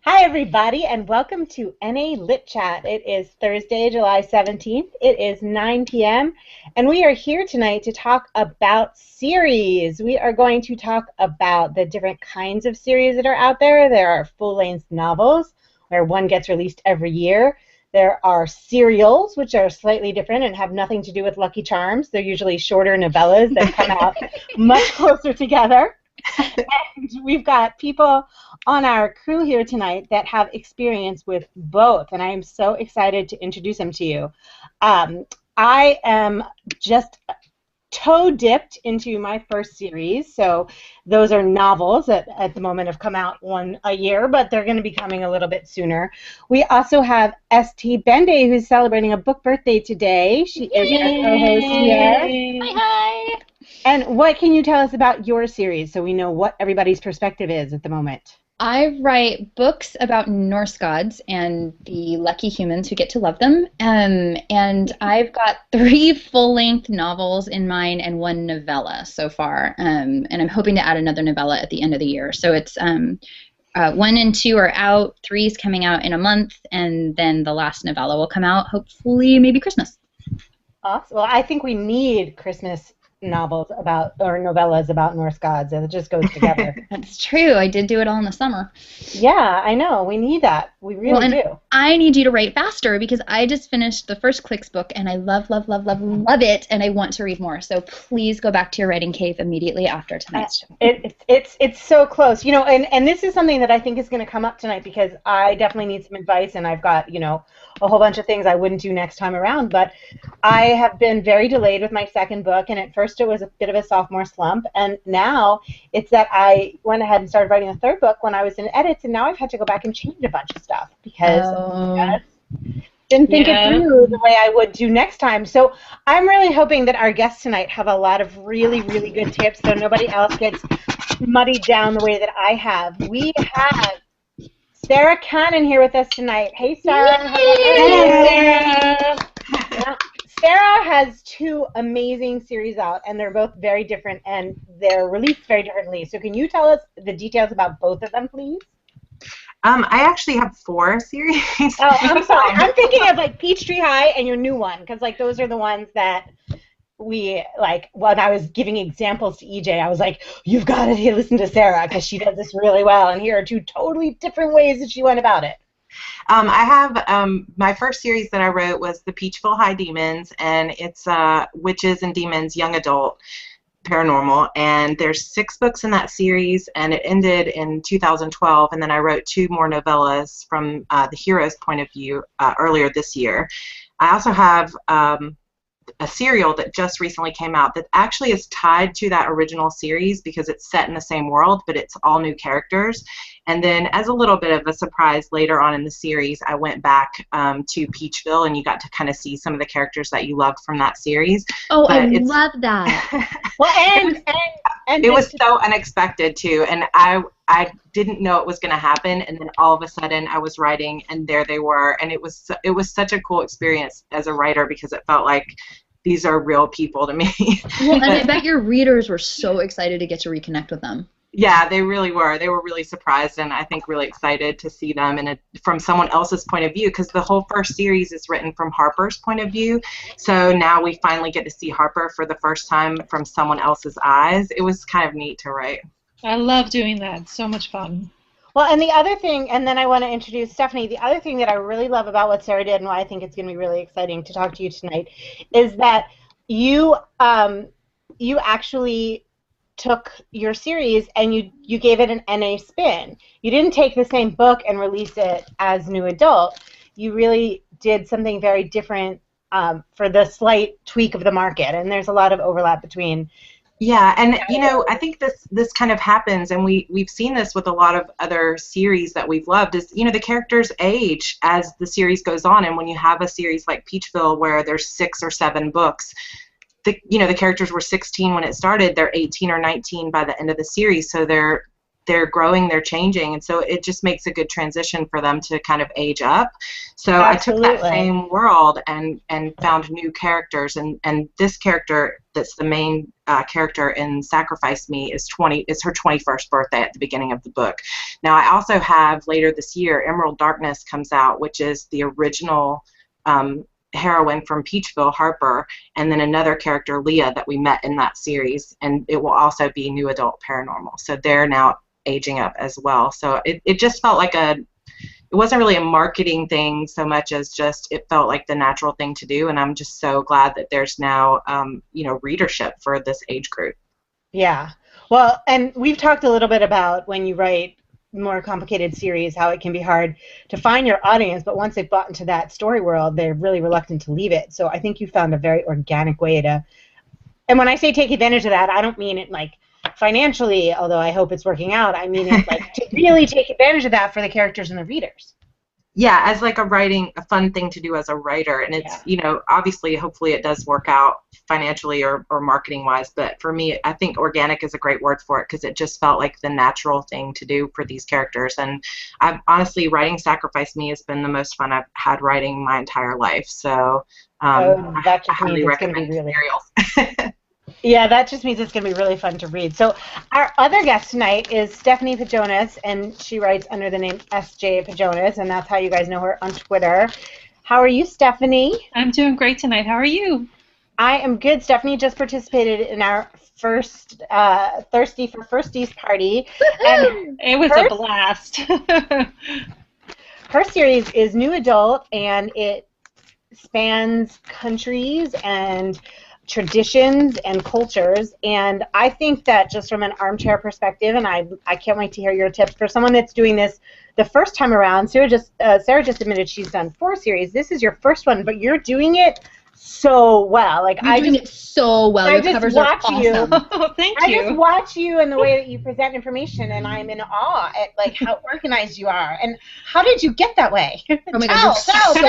Hi, everybody, and welcome to NA Lit Chat. It is Thursday, July 17th. It is 9 p.m., and we are here tonight to talk about series. We are going to talk about the different kinds of series that are out there. There are full-length novels, where one gets released every year. There are serials, which are slightly different and have nothing to do with Lucky Charms. They're usually shorter novellas that come out much closer together. And we've got people on our crew here tonight that have experience with both, and I am so excited to introduce them to you. I am just toe-dipped into my first series, so those are novels that at the moment have come out one a year, but they're going to be coming a little bit sooner. We also have St. Bende, who's celebrating a book birthday today. She is our co-host here. Hi. And what can you tell us about your series so we know what everybody's perspective is at the moment? I write books about Norse gods and the lucky humans who get to love them. And I've got 3 full-length novels in mine and 1 novella so far. And I'm hoping to add another novella at the end of the year. So it's 1 and 2 are out, 3 is coming out in a month, and then the last novella will come out hopefully maybe Christmas. Awesome. Well, I think we need Christmas novels about, or novellas about Norse gods, and it just goes together. That's true. I did do it all in the summer. Yeah, I know. We need that. We really do. I need you to write faster because I just finished the first Clicks book and I love it, and I want to read more. So please go back to your writing cave immediately after tonight's show. It's so close. You know, and this is something that I think is going to come up tonight because I definitely need some advice, and I've got, you know, a whole bunch of things I wouldn't do next time around. But I have been very delayed with my second book, and at first it was a bit of a sophomore slump, and now it's that I went ahead and started writing a third book when I was in edits, and now I've had to go back and change a bunch of stuff because I didn't think it through the way I would do next time. So I'm really hoping that our guests tonight have a lot of really, really good tips so nobody else gets muddied down the way that I have. We have Sarah Cannon here with us tonight. Hey, Sarah. Hey, Sarah. Yeah. Sarah has 2 amazing series out, and they're both very different, and they're released very differently. So can you tell us the details about both of them, please? I actually have 4 series. Oh, I'm sorry. I'm thinking of like Peachtree High and your new one, because like those are the ones that we like. When I was giving examples to EJ, I was like, "You've got to listen to Sarah because she does this really well." And here are 2 totally different ways that she went about it. I have my first series that I wrote was the Peachville High Demons, and it's Witches and Demons Young Adult Paranormal, and there's 6 books in that series, and it ended in 2012, and then I wrote 2 more novellas from the hero's point of view earlier this year. I also have a serial that just recently came out that actually is tied to that original series because it's set in the same world, but it's all new characters. And then as a little bit of a surprise later on in the series, I went back to Peachville, and you got to kind of see some of the characters that you loved from that series. Oh, I love that. Well, and it was so unexpected too, and I didn't know it was going to happen, and then all of a sudden I was writing, and there they were, and it was such a cool experience as a writer because it felt like these are real people to me. Well, and I bet your readers were so excited to get to reconnect with them. Yeah, they really were. They were really surprised, and I think really excited to see them from someone else's point of view, because the whole first series is written from Harper's point of view. So now we finally get to see Harper for the first time from someone else's eyes. It was kind of neat to write. I love doing that. It's so much fun. Well, and the other thing, and then I want to introduce Stephanie, the other thing that I really love about what Sarah did and why I think it's going to be really exciting to talk to you tonight is that you actually took your series and you gave it an NA spin. You didn't take the same book and release it as new adult. You really did something very different for the slight tweak of the market, and there's a lot of overlap between. Yeah, and you know, I think this kind of happens, and we've seen this with a lot of other series that we've loved, is, you know, the characters age as the series goes on, and when you have a series like Peachville where there's 6 or 7 books, the characters were 16 when it started, they're 18 or 19 by the end of the series, so they're growing, they're changing, and so it just makes a good transition for them to kind of age up. So Absolutely. I took that same world and found new characters, and this character that's the main character in Sacrifice Me is her 21st birthday at the beginning of the book. Now, I also have later this year, Emerald Darkness comes out, which is the original heroine from Peachville, Harper, and then another character, Leah, that we met in that series, and it will also be new adult paranormal. So they're now aging up as well. So it just felt like it wasn't really a marketing thing so much as just it felt like the natural thing to do, and I'm just so glad that there's now readership for this age group. Yeah. Well, and we've talked a little bit about when you write more complicated series, how it can be hard to find your audience, but once they've bought into that story world, they're really reluctant to leave it. So I think you found a very organic way to, and when I say take advantage of that, I don't mean it like financially, although I hope it's working out. I mean it like to really take advantage of that for the characters and the readers. Yeah, as like a fun thing to do as a writer, and it's obviously, hopefully it does work out financially or marketing wise, but for me, I think organic is a great word for it because it just felt like the natural thing to do for these characters. And I've honestly, writing Sacrifice Me has been the most fun I've had writing my entire life. So I highly recommend Serials. Yeah, that just means it's going to be really fun to read. So our other guest tonight is Stephanie Pajonas, and she writes under the name S.J. Pajonas, and that's how you guys know her on Twitter. How are you, Stephanie? I'm doing great tonight. How are you? I am good. Stephanie just participated in our first Thirsty for Firsties party. And it was a blast. Her series is new adult, and it spans countries and traditions and cultures, and I think that just from an armchair perspective, and I can't wait to hear your tips for someone that's doing this the first time around. Sarah just admitted she's done 4 series. This is your first one, but you're doing it so well. Like you're doing it so well. Your covers are awesome. Oh, thank you. I just watch you and the way that you present information, and I'm in awe at like how organized you are. And how did you get that way? Oh my God, you're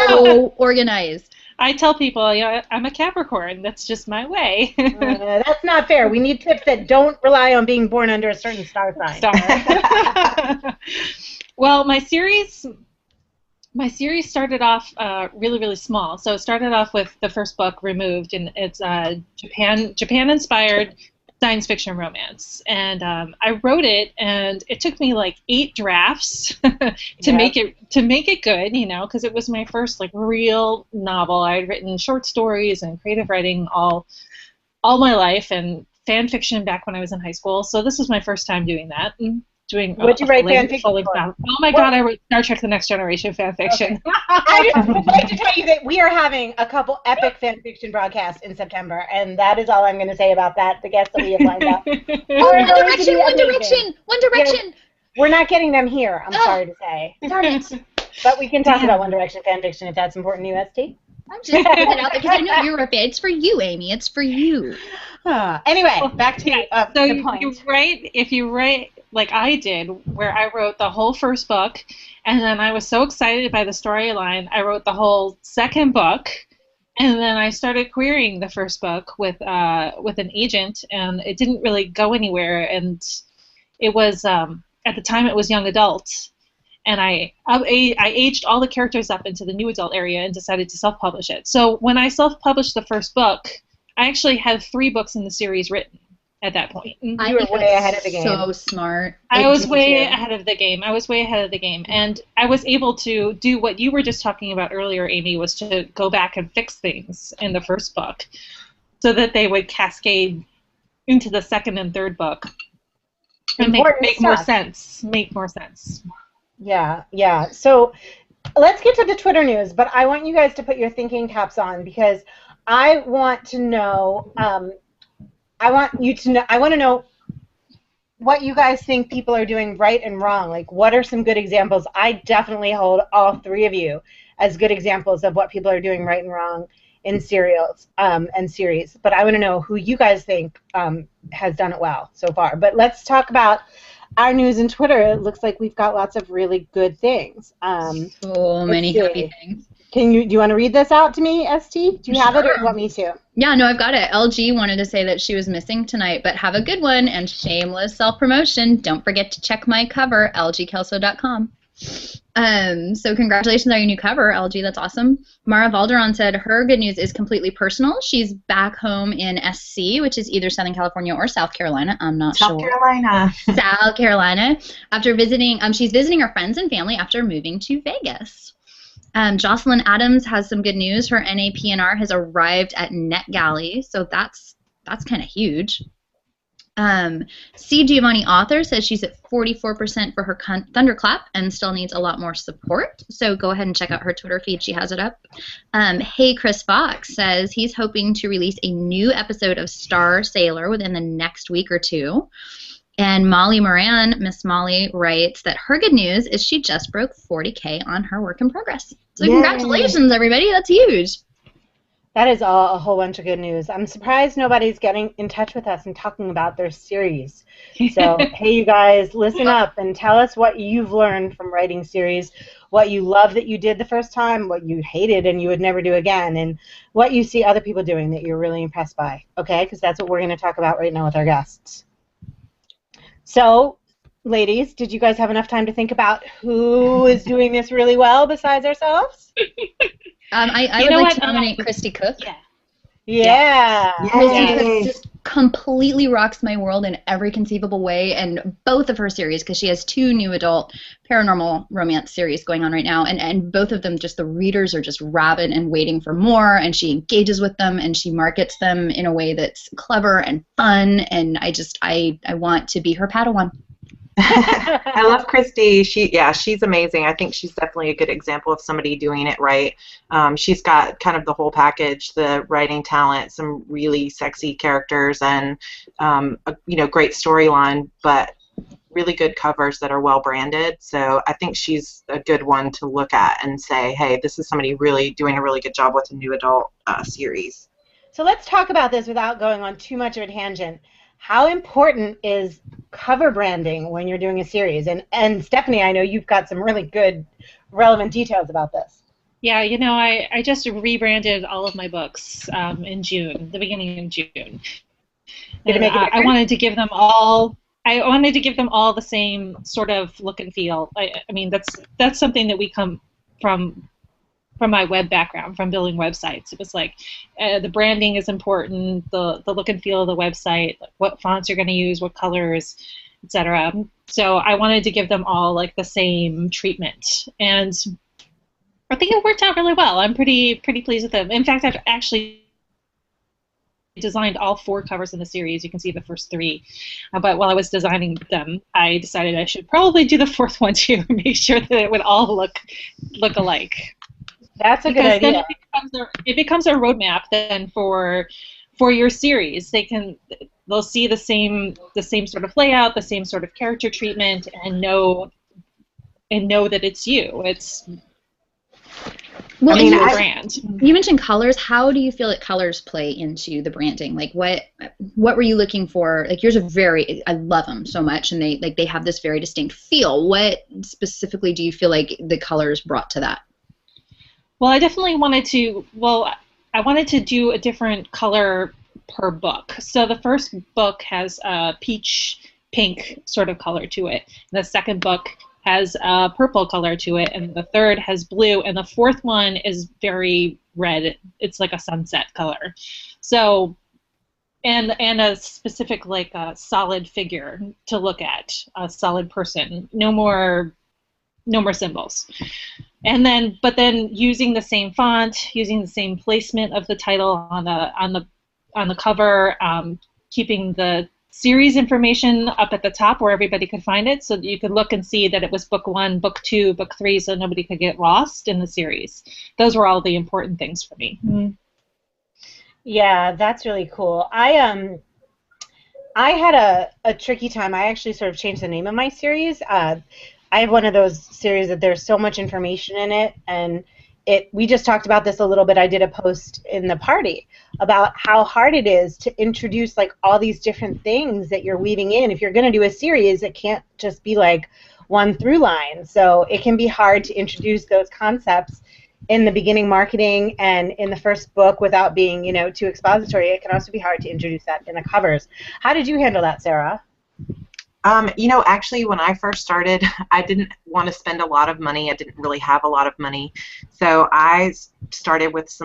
so organized. I tell people, I'm a Capricorn. That's just my way. That's not fair. We need tips that don't rely on being born under a certain star sign. Well, my series started off really, really small. So it started off with the first book, Removed, and it's Japan-inspired science fiction romance. And I wrote it, and it took me like 8 drafts to make it good, because it was my first like real novel. I had written short stories and creative writing all my life, and fan fiction back when I was in high school. So this was my first time doing that. What'd you write fan fiction for? Oh my God, I wrote Star Trek: The Next Generation fan fiction. Okay. I just would like to tell you that we are having a couple epic fan fiction broadcasts in September, and that is all I'm going to say about that. The guests that we have lined up. One Direction! We're not getting them here, I'm sorry to say. Darn it. But we can talk about One Direction fan fiction if that's important to you, ST. I'm just putting it out because I know you're a fan. It's for you, Amy. It's for you. Anyway, back to the point. If you write like I did, where I wrote the whole first book, and then I was so excited by the storyline, I wrote the whole second book, and then I started querying the first book with an agent, and it didn't really go anywhere. And it was at the time it was young adult. And I aged all the characters up into the new adult area and decided to self-publish it. So when I self-published the first book, I actually had 3 books in the series written at that point. You were way ahead of the game. So smart. I was way ahead of the game. And I was able to do what you were just talking about earlier, Amy, was to go back and fix things in the first book so that they would cascade into the second and third book and make more sense. Yeah. So let's get to the Twitter news, but I want you guys to put your thinking caps on because I want to know. I want to know what you guys think people are doing right and wrong. Like, what are some good examples? I definitely hold all 3 of you as good examples of what people are doing right and wrong in serials and series. But I want to know who you guys think has done it well so far. But let's talk about our news and Twitter. It looks like we've got lots of really good things. So many happy things. Do you want to read this out to me, ST? Do you have it, or do you want me to? Yeah, no, I've got it. LG wanted to say that she was missing tonight, but have a good one, and shameless self-promotion. Don't forget to check my cover, lgkelso.com. So congratulations on your new cover, LG. That's awesome. Mara Valderon said her good news is completely personal. She's back home in SC, which is either Southern California or South Carolina. I'm not sure. South Carolina. South Carolina. After visiting, she's visiting her friends and family after moving to Vegas. Jocelyn Adams has some good news. Her NAPNR has arrived at NetGalley, so that's kind of huge. C. Giovanni Author says she's at 44% for her Thunderclap and still needs a lot more support. So go ahead and check out her Twitter feed. She has it up. Hey, Chris Fox says he's hoping to release a new episode of Star Sailor within the next week or two. And Molly Moran, Miss Molly, writes that her good news is she just broke 40K on her work in progress. So Yay. Congratulations, everybody. That's huge. That is a whole bunch of good news. I'm surprised nobody's getting in touch with us and talking about their series. So, hey, you guys, listen up and tell us what you've learned from writing series, what you love that you did the first time, what you hated and you would never do again, and what you see other people doing that you're really impressed by, okay? Because that's what we're going to talk about right now with our guests. So, ladies, did you guys have enough time to think about who is doing this really well besides ourselves? I would like to nominate Christy Cook. Yeah. Christy Cook just completely rocks my world in every conceivable way, and both of her series, because she has 2 new adult paranormal romance series going on right now, and both of them, just the readers are just rabid and waiting for more, and she engages with them, and she markets them in a way that's clever and fun, and I want to be her Padawan. I love Christy. She's amazing. I think she's definitely a good example of somebody doing it right. She's got kind of the whole package, the writing talent, some really sexy characters, and great storyline, but really good covers that are well branded. So I think she's a good one to look at and say, hey, this is somebody really doing a really good job with a new adult series. So let's talk about this without going on too much of a tangent. How important is cover branding when you're doing a series? And Stephanie, I know you've got some really good, relevant details about this. Yeah, I just rebranded all of my books in June, the beginning of June. Did it make a difference? I wanted to give them all. I wanted to give them all the same sort of look and feel. I mean, that's something that we come from my web background, from building websites. It was like the branding is important, the look and feel of the website, what fonts you're going to use, what colors, etc. So I wanted to give them all like the same treatment, and I think it worked out really well. I'm pretty pleased with them. In fact, I've actually designed all 4 covers in the series. You can see the first 3, but while I was designing them, I decided I should probably do the 4th one too, make sure that it would all look alike. That's a good idea. Then it becomes a roadmap then for your series. They'll see the same sort of layout, the same sort of character treatment, and know that it's you. It's your brand. You mentioned colors. How do you feel that colors play into the branding? Like what were you looking for? Like yours are I love them so much, and they have this very distinct feel. What specifically do you feel like the colors brought to that? Well, I definitely wanted to do a different color per book. So the first book has a peach pink sort of color to it. The second book has a purple color to it, and the third has blue, and the 4th one is very red. It's like a sunset color. So, and a specific like a solid figure to look at, a solid person. No more symbols. But then using the same font, using the same placement of the title on the cover, keeping the series information up at the top where everybody could find it, so that you could look and see that it was book 1, book 2, book 3, so nobody could get lost in the series. Those were all the important things for me. Mm-hmm. Yeah, that's really cool. I had a tricky time. I actually sort of changed the name of my series. I have one of those series that there's so much information in it, and we just talked about this a little bit. I did a post in the party about how hard it is to introduce like all these different things that you're weaving in. If you're going to do a series, it can't just be like one through line. So it can be hard to introduce those concepts in the beginning marketing and in the first book without being, too expository. It can also be hard to introduce that in the covers. How did you handle that, Sarah? Actually, when I first started, I didn't want to spend a lot of money. I didn't really have a lot of money. So I started with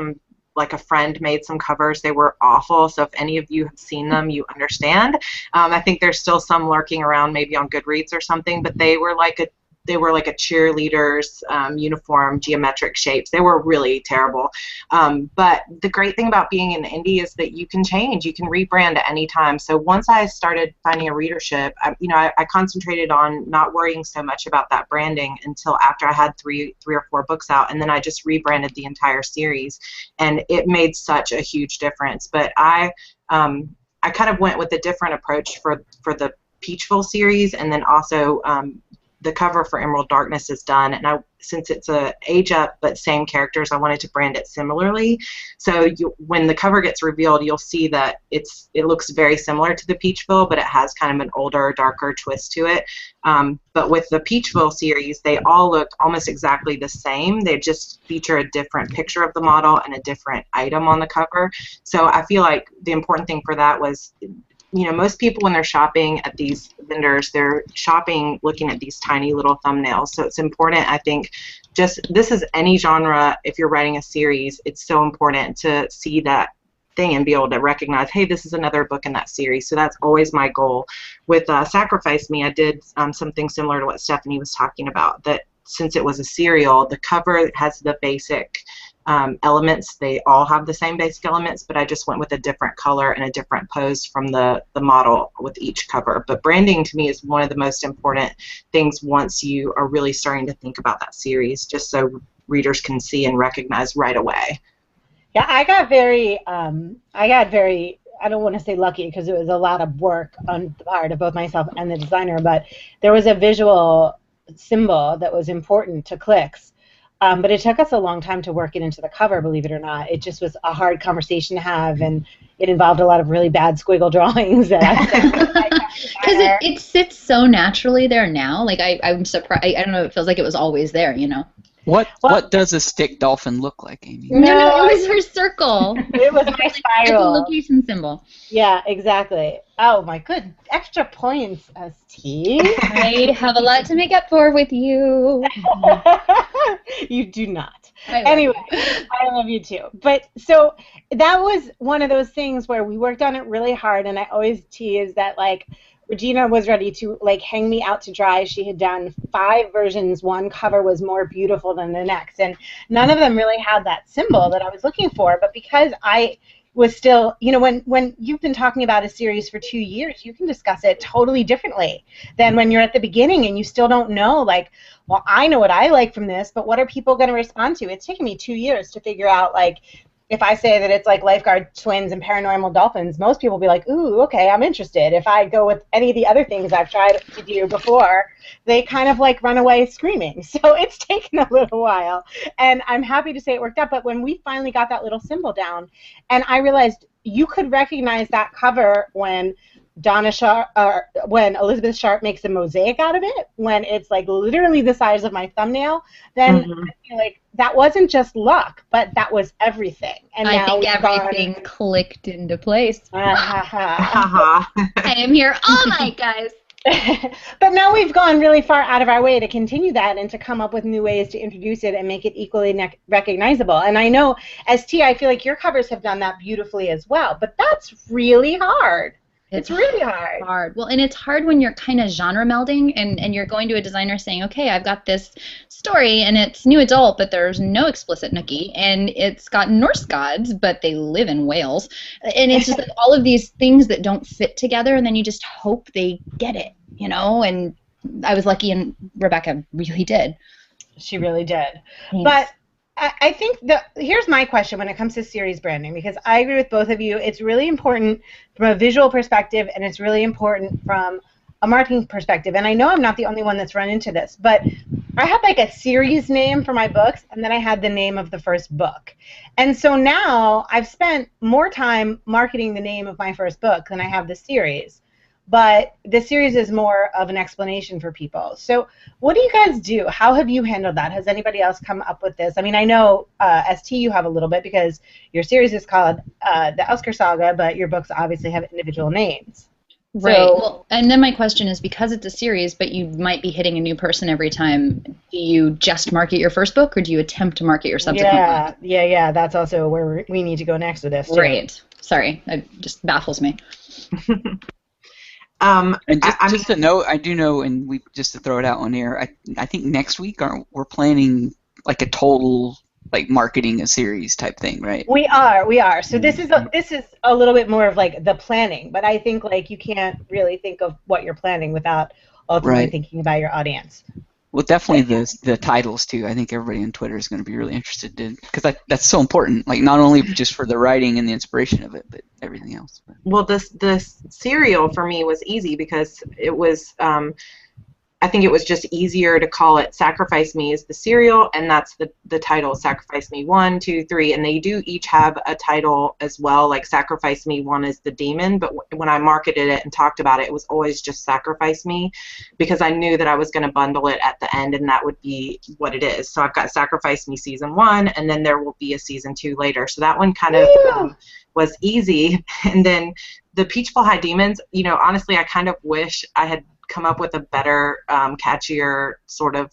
like a friend made some covers. They were awful. So if any of you have seen them, you understand. I think there's still some lurking around, maybe on Goodreads or something, but they were like a cheerleader's uniform, geometric shapes. They were really terrible. But the great thing about being in indie is that you can change. You can rebrand at any time. So once I started finding a readership, I concentrated on not worrying so much about that branding until after I had three or four books out, and then I just rebranded the entire series, and it made such a huge difference. But I kind of went with a different approach for the Peachful series, and then also the cover for Emerald Darkness is done, and since it's a age up but same characters, I wanted to brand it similarly. So when the cover gets revealed, you'll see that it looks very similar to the Peachville, but it has kind of an older, darker twist to it. But with the Peachville series, they all look almost exactly the same. They just feature a different picture of the model and a different item on the cover. So I feel like the important thing for that was, most people when they're shopping at these vendors, they're shopping looking at these tiny little thumbnails. So it's important, I think, this is any genre. If you're writing a series, it's so important to see that thing and be able to recognize, hey, this is another book in that series. So that's always my goal. With Sacrifice Me, I did something similar to what Stephanie was talking about, that since it was a serial, the cover has the basic elements. They all have the same basic elements, but I just went with a different color and a different pose from the model with each cover. But branding to me is one of the most important things once you are really starting to think about that series, just so readers can see and recognize right away. Yeah, I got very, I don't want to say lucky because it was a lot of work on the part of both myself and the designer, but there was a visual symbol that was important to clicks. But it took us a long time to work it into the cover, believe it or not. It just was a hard conversation to have, and it involved a lot of really bad squiggle drawings. Because it sits so naturally there now. Like, I'm surprised. I don't know, it feels like it was always there, What does a stick dolphin look like, Amy? No, it was her circle. It was my spiral. It's a location symbol. Yeah, exactly. Oh my good, extra points, ST. I have a lot to make up for with you. You do not. Anyway, I love you too. But so that was one of those things where we worked on it really hard, and I always tease that, like, Regina was ready to, like, hang me out to dry. She had done 5 versions. One cover was more beautiful than the next, and none of them really had that symbol that I was looking for. But because I was still, when you've been talking about a series for 2 years, you can discuss it totally differently than when you're at the beginning and you still don't know, like, well, I know what I like from this, but what are people going to respond to? It's taken me 2 years to figure out, like, if I say that it's like Lifeguard Twins and Paranormal Dolphins, most people will be like, ooh, okay, I'm interested. If I go with any of the other things I've tried to do before, they kind of like run away screaming. So it's taken a little while, and I'm happy to say it worked out. But when we finally got that little symbol down, and I realized you could recognize that cover when when Elizabeth Sharp makes a mosaic out of it, when it's like literally the size of my thumbnail, then I feel like that wasn't just luck, but that was everything. And I think everything clicked into place. I am here all night, guys. But now we've gone really far out of our way to continue that and to come up with new ways to introduce it and make it equally recognizable. And I know, ST, I feel like your covers have done that beautifully as well, but that's really hard. It's really hard. Well, and it's hard when you're kind of genre melding and you're going to a designer saying, okay, I've got this story and it's new adult, but there's no explicit nookie, and it's got Norse gods, but they live in Wales. And it's just like all of these things that don't fit together, and then you just hope they get it, and I was lucky, and Rebecca really did. She really did. Thanks. But I think here's my question when it comes to series branding, because I agree with both of you. It's really important from a visual perspective, and it's really important from a marketing perspective. And I know I'm not the only one that's run into this, but I had like a series name for my books, and then I had the name of the first book. And so now I've spent more time marketing the name of my first book than I have the series. But the series is more of an explanation for people. So what do you guys do? How have you handled that? Has anybody else come up with this? I mean, I know, ST, you have a little bit because your series is called The Elsker Saga, but your books obviously have individual names. Right. So, Well, and then my question is, because it's a series, but you might be hitting a new person every time, do you just market your first book, or do you attempt to market your subsequent book? yeah. That's also where we need to go next with this too. Right. Sorry, it just baffles me. And I mean, just to note, I do know, and we just to throw it out on air, I think next week we're planning like a total like marketing a series type thing, right? We are. So this is a little bit more of like the planning, but I think like you can't really think of what you're planning without ultimately Right. thinking about your audience. Well, definitely the titles too. I think everybody on Twitter is going to be really interested in because that's so important. Like not only just for the writing and the inspiration of it, but everything else. well, this serial for me was easy because it was. I think it was just easier to call it Sacrifice Me as the serial, and that's the title, Sacrifice Me 1, 2, 3, and they do each have a title as well, like Sacrifice Me 1 is the demon, but when I marketed it and talked about it, it was always just Sacrifice Me because I knew that I was going to bundle it at the end and that would be what it is. So I've got Sacrifice Me Season 1, and then there will be a Season 2 later. So that one kind of was easy. And then the Peachful High Demons, you know, honestly, I kind of wish I had come up with a better, catchier sort of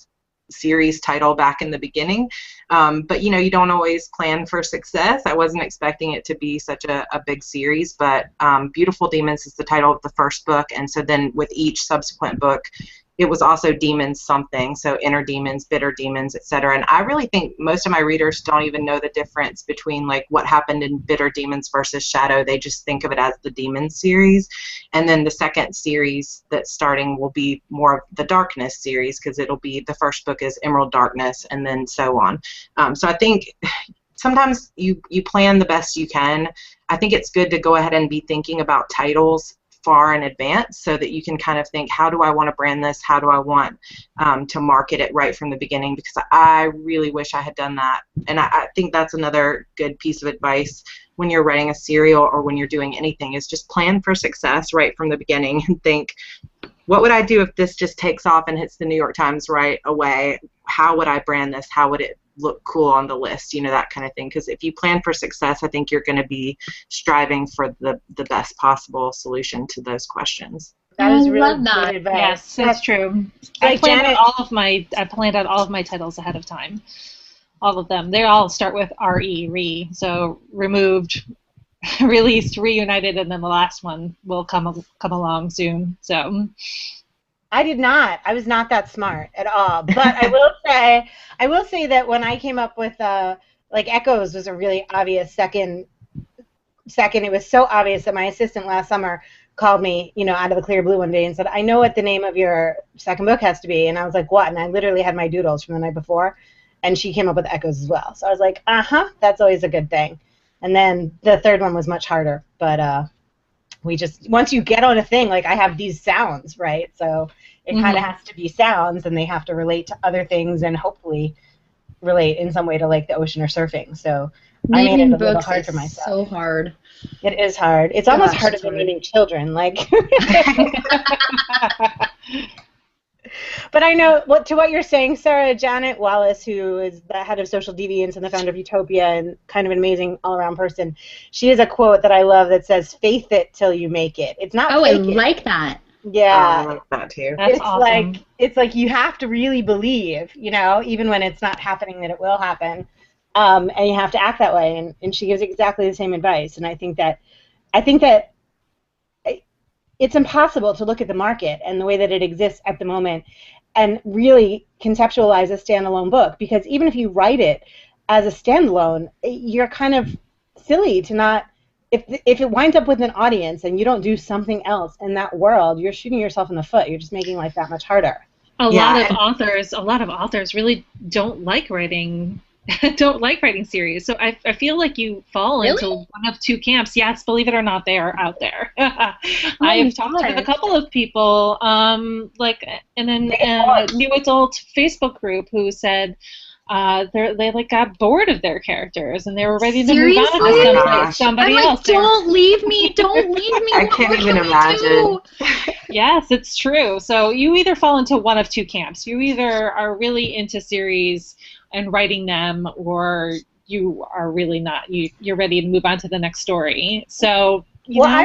series title back in the beginning. But, you know, you don't always plan for success. I wasn't expecting it to be such a big series, but Beautiful Demons is the title of the first book. And so then with each subsequent book, it was also demons something, so inner demons, bitter demons, etc. And I really think most of my readers don't even know the difference between like what happened in Bitter Demons versus Shadow. They just think of it as the Demons series. And then the second series that's starting will be more of the Darkness series because it'll be the first book is Emerald Darkness and then so on. So I think sometimes you plan the best you can. I think it's good to go ahead and be thinking about titles far in advance so that you can kind of think, how do I want to brand this? How do I want to market it right from the beginning? Because I really wish I had done that. And I think that's another good piece of advice when you're writing a serial or when you're doing anything is just plan for success right from the beginning and think, what would I do if this just takes off and hits the New York Times right away? How would I brand this? How would it look cool on the list? You know, that kind of thing. Because if you plan for success, I think you're going to be striving for the best possible solution to those questions. That is really love that. good advice. Yes, that's true. Like I planned Janet, out all of my titles ahead of time. All of them. They all start with re. So removed, released, reunited, and then the last one will come along soon. So I did not. I was not that smart at all. But I will say that when I came up with like Echoes was a really obvious second. It was so obvious that my assistant last summer called me, you know, out of the clear blue one day and said, "I know what the name of your second book has to be." And I was like, "What?" And I literally had my doodles from the night before, and she came up with Echoes as well. So I was like, that's always a good thing. And then the third one was much harder, but we just, once you get on a thing, like I have these sounds, right? So it kind of has to be sounds, and they have to relate to other things and hopefully relate in some way to like the ocean or surfing. So I made it a little hard for myself. So hard. It is hard. It's almost harder than naming children. Like, but I know what you're saying, Sarah. Janet Wallace, who is the head of Social Deviance and the founder of Utopia and kind of an amazing all-around person, she has a quote that I love that says, "Faith it till you make it." It's not. Oh, I fake it. like that. Yeah, I like that too. that's awesome. It's like you have to really believe, you know, even when it's not happening, that it will happen, and you have to act that way. And she gives exactly the same advice. And I think that it's impossible to look at the market and the way that it exists at the moment and really conceptualize a standalone book, because even if you write it as a standalone, you're kind of silly to not. If it winds up with an audience and you don't do something else in that world, you're shooting yourself in the foot. You're just making life that much harder. A lot of authors really don't like writing series. So I feel like you fall into one of two camps. Yes, believe it or not, they are out there. I've talked to a couple of people, like in a new adult Facebook group who said they like got bored of their characters and they were ready to move on to somebody else. Don't leave me! Don't leave me! I can't even imagine. Yes, it's true. So you either fall into one of two camps. You either are really into series and writing them, or you are really not. You're ready to move on to the next story. So You Well, know?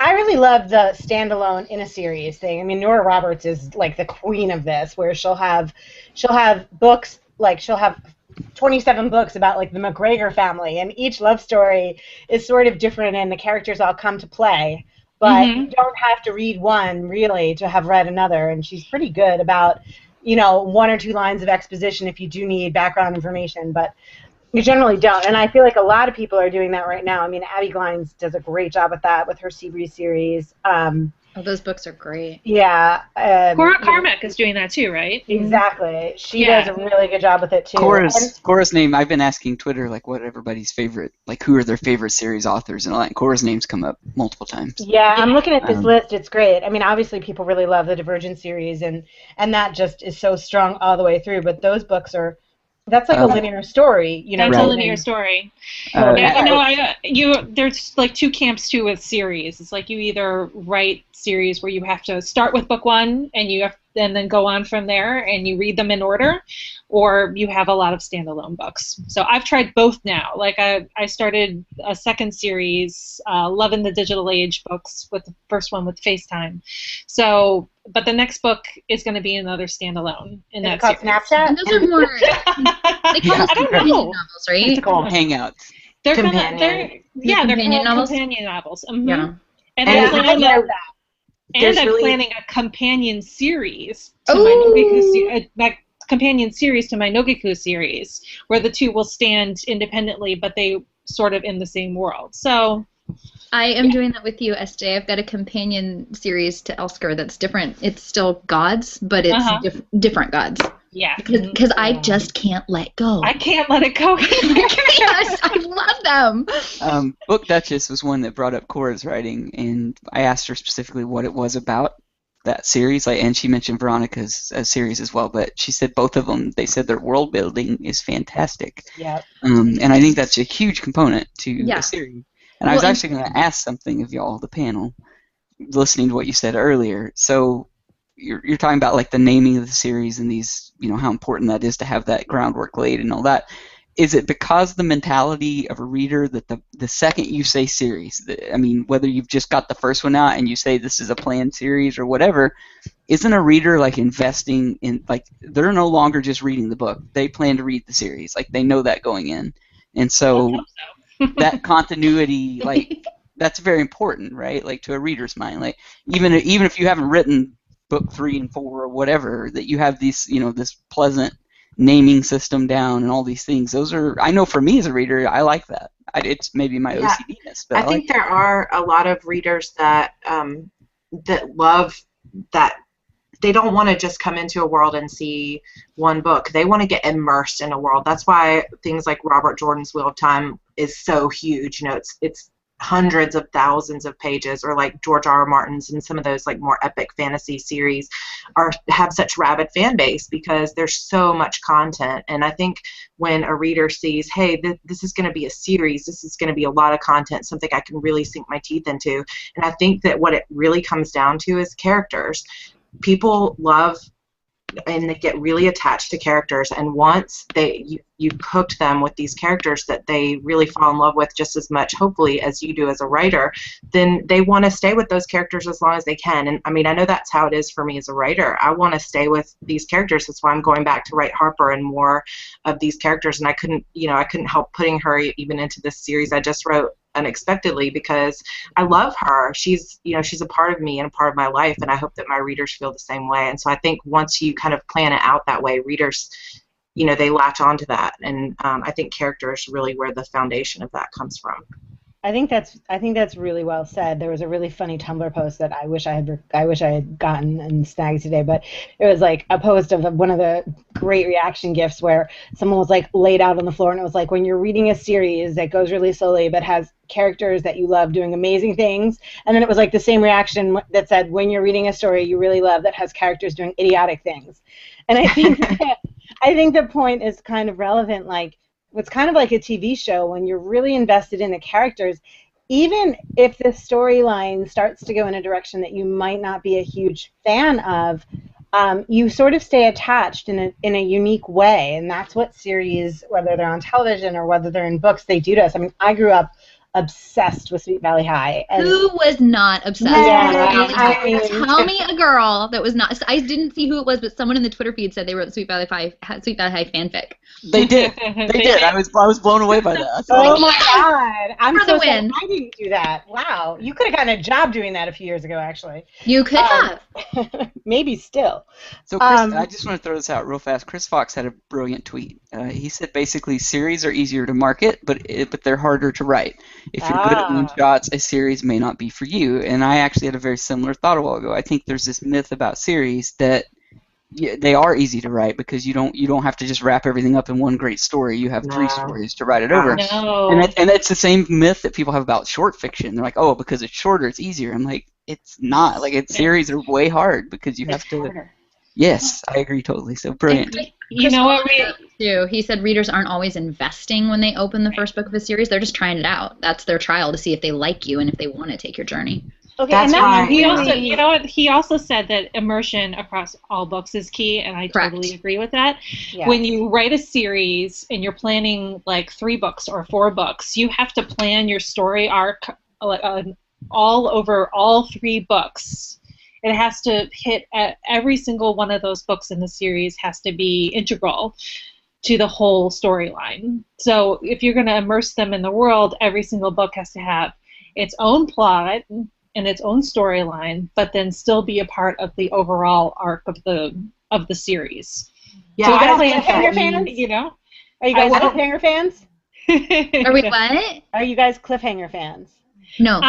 I really love the standalone in a series thing. I mean, Nora Roberts is like the queen of this, where she'll have books, like she'll have 27 books about like the McGregor family, and each love story is sort of different, and the characters all come to play. But you Mm-hmm. don't have to read one really to have read another, and she's pretty good about, you know, one or two lines of exposition if you do need background information, but you generally don't, and I feel like a lot of people are doing that right now. I mean, Abby Glines does a great job with that with her Seabreeze series. Oh, those books are great. Yeah, Cora you know, Carmack is doing that too, right? exactly. She does Yeah. a really good job with it too. And Cora's name. I've been asking Twitter like what everybody's favorite, like who are their favorite series authors and all that. And Cora's name's come up multiple times. yeah, I'm Yeah. looking at this Um, list. It's great. I mean, obviously people really love the Divergent series, and that just is so strong all the way through. But those books are, that's like a um, linear story, you know, That's a right. told linear in story. told Uh, in Yeah, you know, parts. there's like two camps too with series. It's like you either write series where you have to start with book one and then go on from there and you read them in order, or you have a lot of standalone books. So I've tried both now. Like I started a second series, Love in the Digital Age books, with the first one with FaceTime. So, but the next book is going to be another standalone in Is it that called series. Snapchat? And those are more, they call Yeah. those I don't companion know. novels, right? It's called Hangouts. They're Companion. they're Companion called novels? companion novels. Yeah. And And I'm Yeah, I planning love that. There's I'm really planning a companion series to Oh, my companion series to my Nogiku series, where the two will stand independently, but they sort of in the same world. So I am doing that with you, SJ. I've got a companion series to Elsker that's different. It's still gods, but it's Uh-huh. different gods. yeah, Because I just can't let go. I can't let it go. Yes, I love them. Book Duchess was one that brought up Cora's writing, and I asked her specifically what it was about that series, like, and she mentioned Veronica's series as well. But she said both of them. They said their world building is fantastic, Yep. and I think that's a huge component to Yeah. a series. And I was Well, actually going to ask something of y'all, the panel, listening to what you said earlier. So you're talking about like the naming of the series and these, you know, how important that is to have that groundwork laid and all that. Is it because of the mentality of a reader that the second you say series, I mean, whether you've just got the first one out and you say this is a planned series or whatever, isn't a reader like investing in, like, they're no longer just reading the book, they plan to read the series, like they know that going in, and so that continuity, like, that's very important, right? Like to a reader's mind, like even if you haven't written book 3 and 4 or whatever, that you have these, you know, this pleasant naming system down and all these things. Those are, I know for me as a reader, I like that. It's maybe my Yeah, OCDness, but I I like think there are a lot of readers that that love that. They don't want to just come into a world and see one book. They want to get immersed in a world. That's why things like Robert Jordan's Wheel of Time is so huge. You know, it's hundreds of thousands of pages, or like George R. R. Martin's and some of those like more epic fantasy series have such rabid fan base because there's so much content. And I think when a reader sees, hey, this is going to be a series, this is going to be a lot of content, something I can really sink my teeth into. And I think that what it really comes down to is characters. People love and they get really attached to characters, and once you've hooked them with these characters that they really fall in love with just as much, hopefully, as you do as a writer, then they want to stay with those characters as long as they can. And I mean, I know that's how it is for me as a writer. I want to stay with these characters. That's why I'm going back to write Harper and more of these characters, and I couldn't help putting her even into this series I just wrote unexpectedly, because I love her. She's a part of me and a part of my life, and I hope that my readers feel the same way. And so I think once you kind of plan it out that way, readers, they latch onto that. And I think character is really where the foundation of that comes from. I think that's really well said. There was a really funny Tumblr post that I wish I had gotten and snagged today, but it was like a post of one of the great reaction GIFs where someone was like laid out on the floor, and it was like, when you're reading a series that goes really slowly but has characters that you love doing amazing things, and then it was like the same reaction that said, when you're reading a story you really love that has characters doing idiotic things. And I think the point is kind of relevant. Like, it's kind of like a TV show. When you're really invested in the characters, even if the storyline starts to go in a direction that you might not be a huge fan of, you sort of stay attached in a unique way, and that's what series, whether they're on television or whether they're in books, they do to us. I mean, I grew up obsessed with Sweet Valley High. And Who was not obsessed Yeah, with Sweet Valley High? I mean- Tell me a girl that was not. I didn't see who it was, but someone in the Twitter feed said they wrote Sweet Valley High fanfic. They did. They did. I was blown away by that. I Oh thought, my God! I'm For the so sad win. I didn't do that. Wow, you could have gotten a job doing that a few years ago, actually. You could have. Maybe still. So, Chris, I just want to throw this out real fast. Chris Fox had a brilliant tweet. He said basically series are easier to market, but they're harder to write. If you're good at one-shots, a series may not be for you. And I actually had a very similar thought a while ago. I think there's this myth about series that they are easy to write because you don't have to just wrap everything up in one great story. You have 3 stories to write it over. No. And that's the same myth that people have about short fiction. They're like, oh, because it's shorter, it's easier. I'm like, it's not. Like, series are way hard because you have to. Harder. Yes, I agree totally. So brilliant. You know what? He said readers aren't always investing when they open the first book of a series. They're just trying it out. That's their trial to see if they like you and if they want to take your journey. Okay, That's and right. He also, you know what? He also said that immersion across all books is key, and I Correct. totally agree with that. Yeah. When you write a series and you're planning like 3 books or 4 books, you have to plan your story arc all over all 3 books. It has to hit at every single one of those books in the series has to be integral to the whole storyline. So if you're going to immerse them in the world, every single book has to have its own plot and its own storyline, but then still be a part of the overall arc of the series. Yeah, So I don't that's think cliffhanger that fans? means- you know. Are you guys I don't- cliffhanger fans? Are we what? Are you guys cliffhanger fans? No.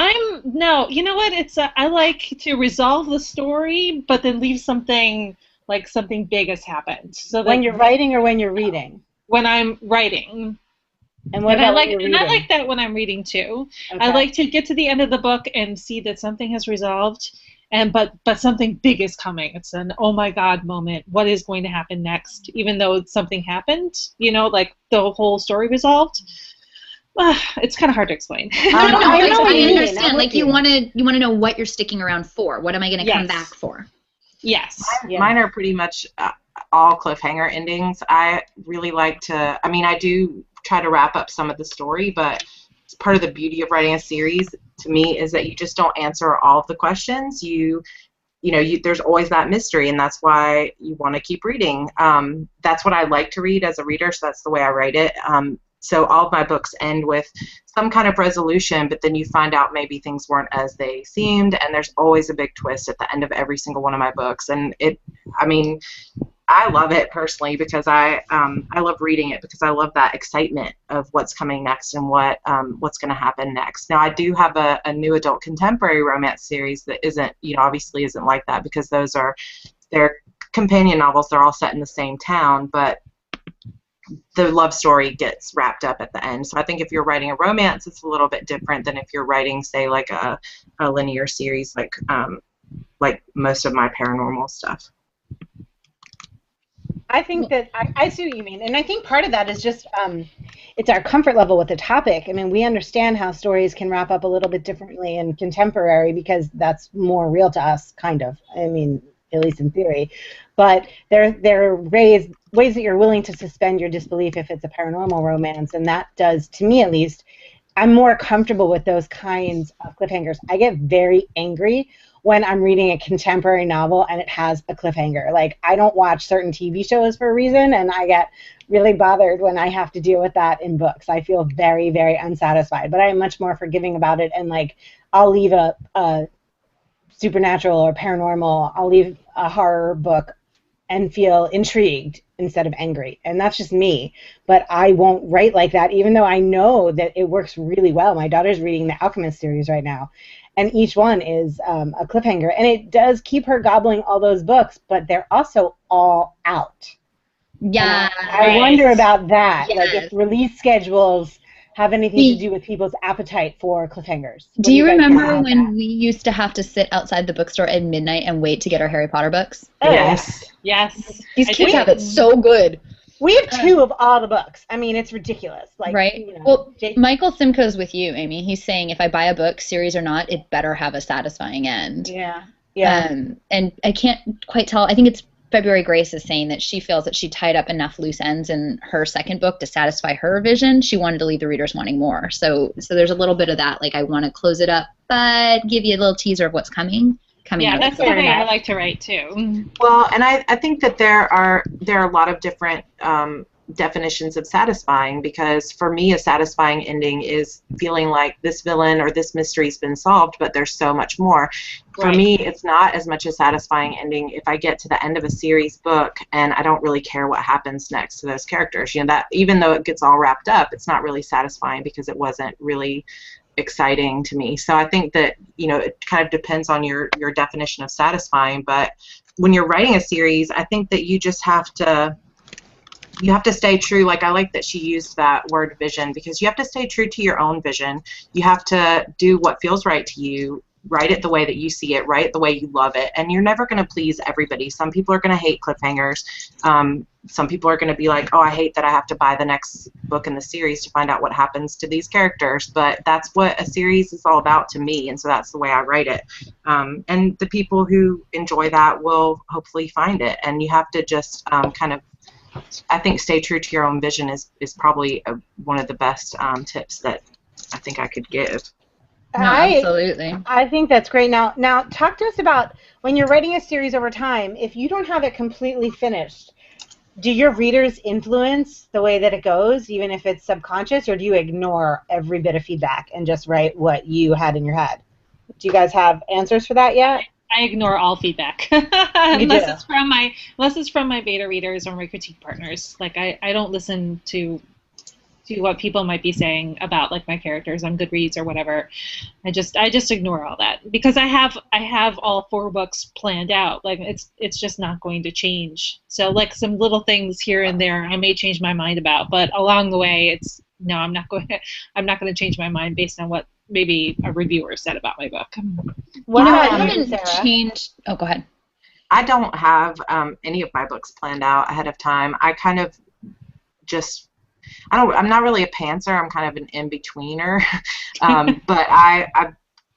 No, you know what? It's I like to resolve the story, but then leave something like something big has happened. So that When you're writing or when you're reading? when I'm writing, And what and I about like when you're and reading? I like that when I'm reading too. Okay. I like to get to the end of the book and see that something has resolved, and but something big is coming. It's an oh my god moment. What is going to happen next? Even though something happened, you know, like the whole story resolved. It's kind of hard to explain. No, I know what you mean. understand. I'm Like with you you. want to know what you're sticking around for. What am I going to come Yes. back for? Yes. Yeah. Mine are pretty much all cliffhanger endings. I really like to, I mean, I do try to wrap up some of the story, but it's part of the beauty of writing a series to me is that you just don't answer all of the questions. There's always that mystery, and that's why you want to keep reading. That's what I like to read as a reader, so that's the way I write it. So all of my books end with some kind of resolution, but then you find out maybe things weren't as they seemed, and there's always a big twist at the end of every single one of my books. And I love it personally because I love reading it because I love that excitement of what's coming next and what's going to happen next. Now I do have a new adult contemporary romance series that obviously isn't like that because they're companion novels. They're all set in the same town, but the love story gets wrapped up at the end. So I think if you're writing a romance, it's a little bit different than if you're writing, say, like a linear series, like most of my paranormal stuff. I think that I see what you mean, and I think part of that is just it's our comfort level with the topic. I mean, we understand how stories can wrap up a little bit differently in contemporary because that's more real to us, kind of. I mean, at least in theory. But there are ways that you're willing to suspend your disbelief if it's a paranormal romance, and that does, to me at least, I'm more comfortable with those kinds of cliffhangers. I get very angry when I'm reading a contemporary novel and it has a cliffhanger. Like, I don't watch certain TV shows for a reason, and I get really bothered when I have to deal with that in books. I feel very, very unsatisfied, but I am much more forgiving about it, and like, I'll leave a supernatural or paranormal, I'll leave a horror book and feel intrigued instead of angry. And that's just me. But I won't write like that, even though I know that it works really well. My daughter's reading the Alchemist series right now, and each one is a cliffhanger. And it does keep her gobbling all those books, but they're also all out. Yeah. I wonder about that. Yes. Like, if release schedules have anything to do with people's appetite for cliffhangers. What Do you guys think remember about when that? we used to have to sit outside the bookstore at midnight and wait to get our Harry Potter books? Oh, Yes. Yes. These I kids do. have it so good. We have 2 of all the books. I mean, it's ridiculous. Like, Right? you know, Well, Jake- Michael Simcoe's with you, Amy. He's saying if I buy a book, series or not, it better have a satisfying end. yeah, yeah. And I can't quite tell. I think it's February Grace is saying that she feels that she tied up enough loose ends in her second book to satisfy her vision. She wanted to leave the readers wanting more. So there's a little bit of that. Like, I want to close it up, but give you a little teaser of what's coming. Yeah, that's the way I like to write too. Well, and I think that there are a lot of different definitions of satisfying, because for me a satisfying ending is feeling like this villain or this mystery's been solved, but there's so much more. For me, it's not as much a satisfying ending if I get to the end of a series book and I don't really care what happens next to those characters. You know, that even though it gets all wrapped up, it's not really satisfying because it wasn't really exciting to me. So I think that, you know, it kind of depends on your definition of satisfying, but when you're writing a series, I think that you just have to stay true. Like, I like that she used that word vision, because you have to stay true to your own vision. You have to do what feels right to you, write it the way that you see it, write it the way you love it, and you're never going to please everybody. Some people are going to hate cliffhangers. Some people are going to be like, oh, I hate that I have to buy the next book in the series to find out what happens to these characters, but that's what a series is all about to me, and so that's the way I write it. And the people who enjoy that will hopefully find it, and you have to just kind of, I think, stay true to your own vision is probably one of the best tips that I think I could give. No, absolutely. I think that's great. Now, talk to us about when you're writing a series over time. If you don't have it completely finished, do your readers influence the way that it goes, even if it's subconscious, or do you ignore every bit of feedback and just write what you had in your head? Do you guys have answers for that yet? I ignore all feedback unless it's from my beta readers or my critique partners. Like, I don't listen to what people might be saying about, like, my characters on Goodreads or whatever. I just ignore all that, because I have all 4 books planned out. Like, it's just not going to change. So, like, some little things here and there I may change my mind about, but along the way I'm not going to change my mind based on what maybe a reviewer said about my book. What about you, Sarah? Oh, go ahead. I don't have any of my books planned out ahead of time. I kind of just, I'm not really a pantser. I'm kind of an in-betweener. But I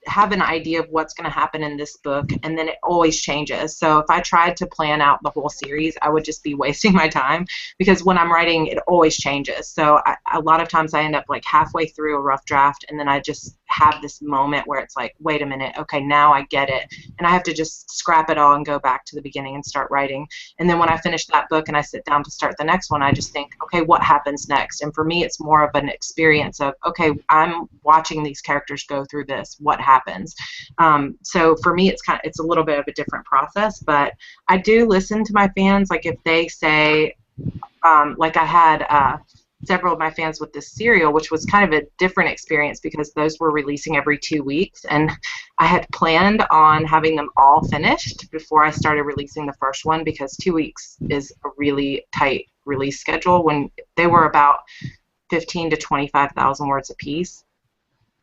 have an idea of what's going to happen in this book, and then it always changes. So if I tried to plan out the whole series, I would just be wasting my time, because when I'm writing, it always changes. So a lot of times I end up like halfway through a rough draft, and then I just have this moment where it's like, wait a minute, okay, now I get it. And I have to just scrap it all and go back to the beginning and start writing. And then when I finish that book and I sit down to start the next one, I just think, okay, what happens next? And for me, it's more of an experience of, okay, I'm watching these characters go through this. What happens? So for me, it's a little bit of a different process, but I do listen to my fans. Like, if they say, like, I had several of my fans with this serial, which was kind of a different experience because those were releasing every 2 weeks, and I had planned on having them all finished before I started releasing the first one, because 2 weeks is a really tight release schedule when they were about 15 to 25,000 words a piece.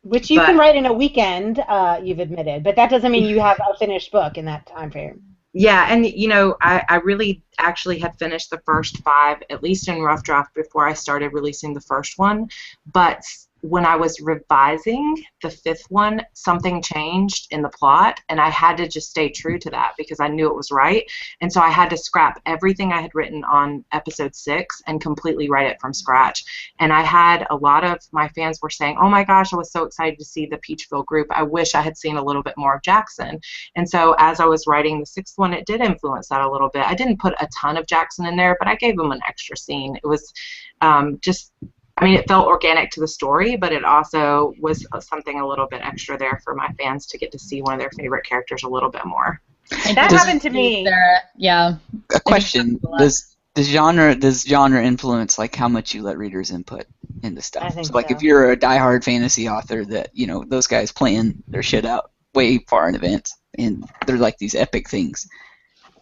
Which you can write in a weekend, you've admitted, but that doesn't mean you have a finished book in that time frame. Yeah, and you know, I really actually had finished the first 5, at least in rough draft, before I started releasing the first one. But when I was revising the 5th one, something changed in the plot, and I had to just stay true to that because I knew it was right. And so I had to scrap everything I had written on episode 6 and completely write it from scratch. And I had a lot of my fans were saying, oh my gosh, I was so excited to see the Peachville group. I wish I had seen a little bit more of Jackson. And so as I was writing the 6th one, it did influence that a little bit. I didn't put a ton of Jackson in there, but I gave him an extra scene. It was it felt organic to the story, but it also was something a little bit extra there for my fans to get to see one of their favorite characters a little bit more. That happened to me. Yeah. A question: Does genre influence like how much you let readers input into stuff? I think So, like, if you're a diehard fantasy author, that, you know, those guys plan their shit out way far in advance, and they're like these epic things.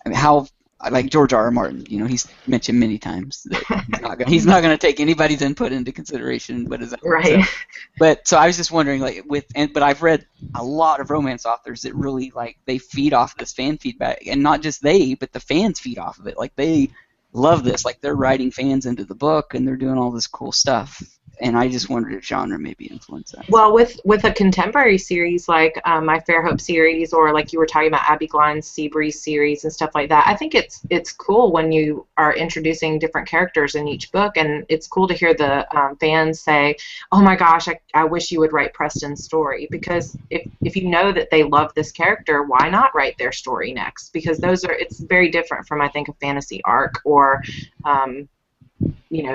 I mean, how, like George R. R. Martin, you know, he's mentioned many times that he's not going to take anybody's input into consideration but his own. Right. But so I was just wondering, like, but I've read a lot of romance authors that really, like, they feed off this fan feedback, and not just they, but the fans feed off of it. Like, they love this. Like, they're writing fans into the book, and they're doing all this cool stuff. and I just wondered if genre maybe influenced that. Well, with a contemporary series like my Fairhope series, or like you were talking about Abby Glenn's Seabreeze series and stuff like that, I think it's cool when you are introducing different characters in each book, and it's cool to hear the fans say, "Oh my gosh, I wish you would write Preston's story," because if you know that they love this character, why not write their story next? Because it's very different from, I think, a fantasy arc or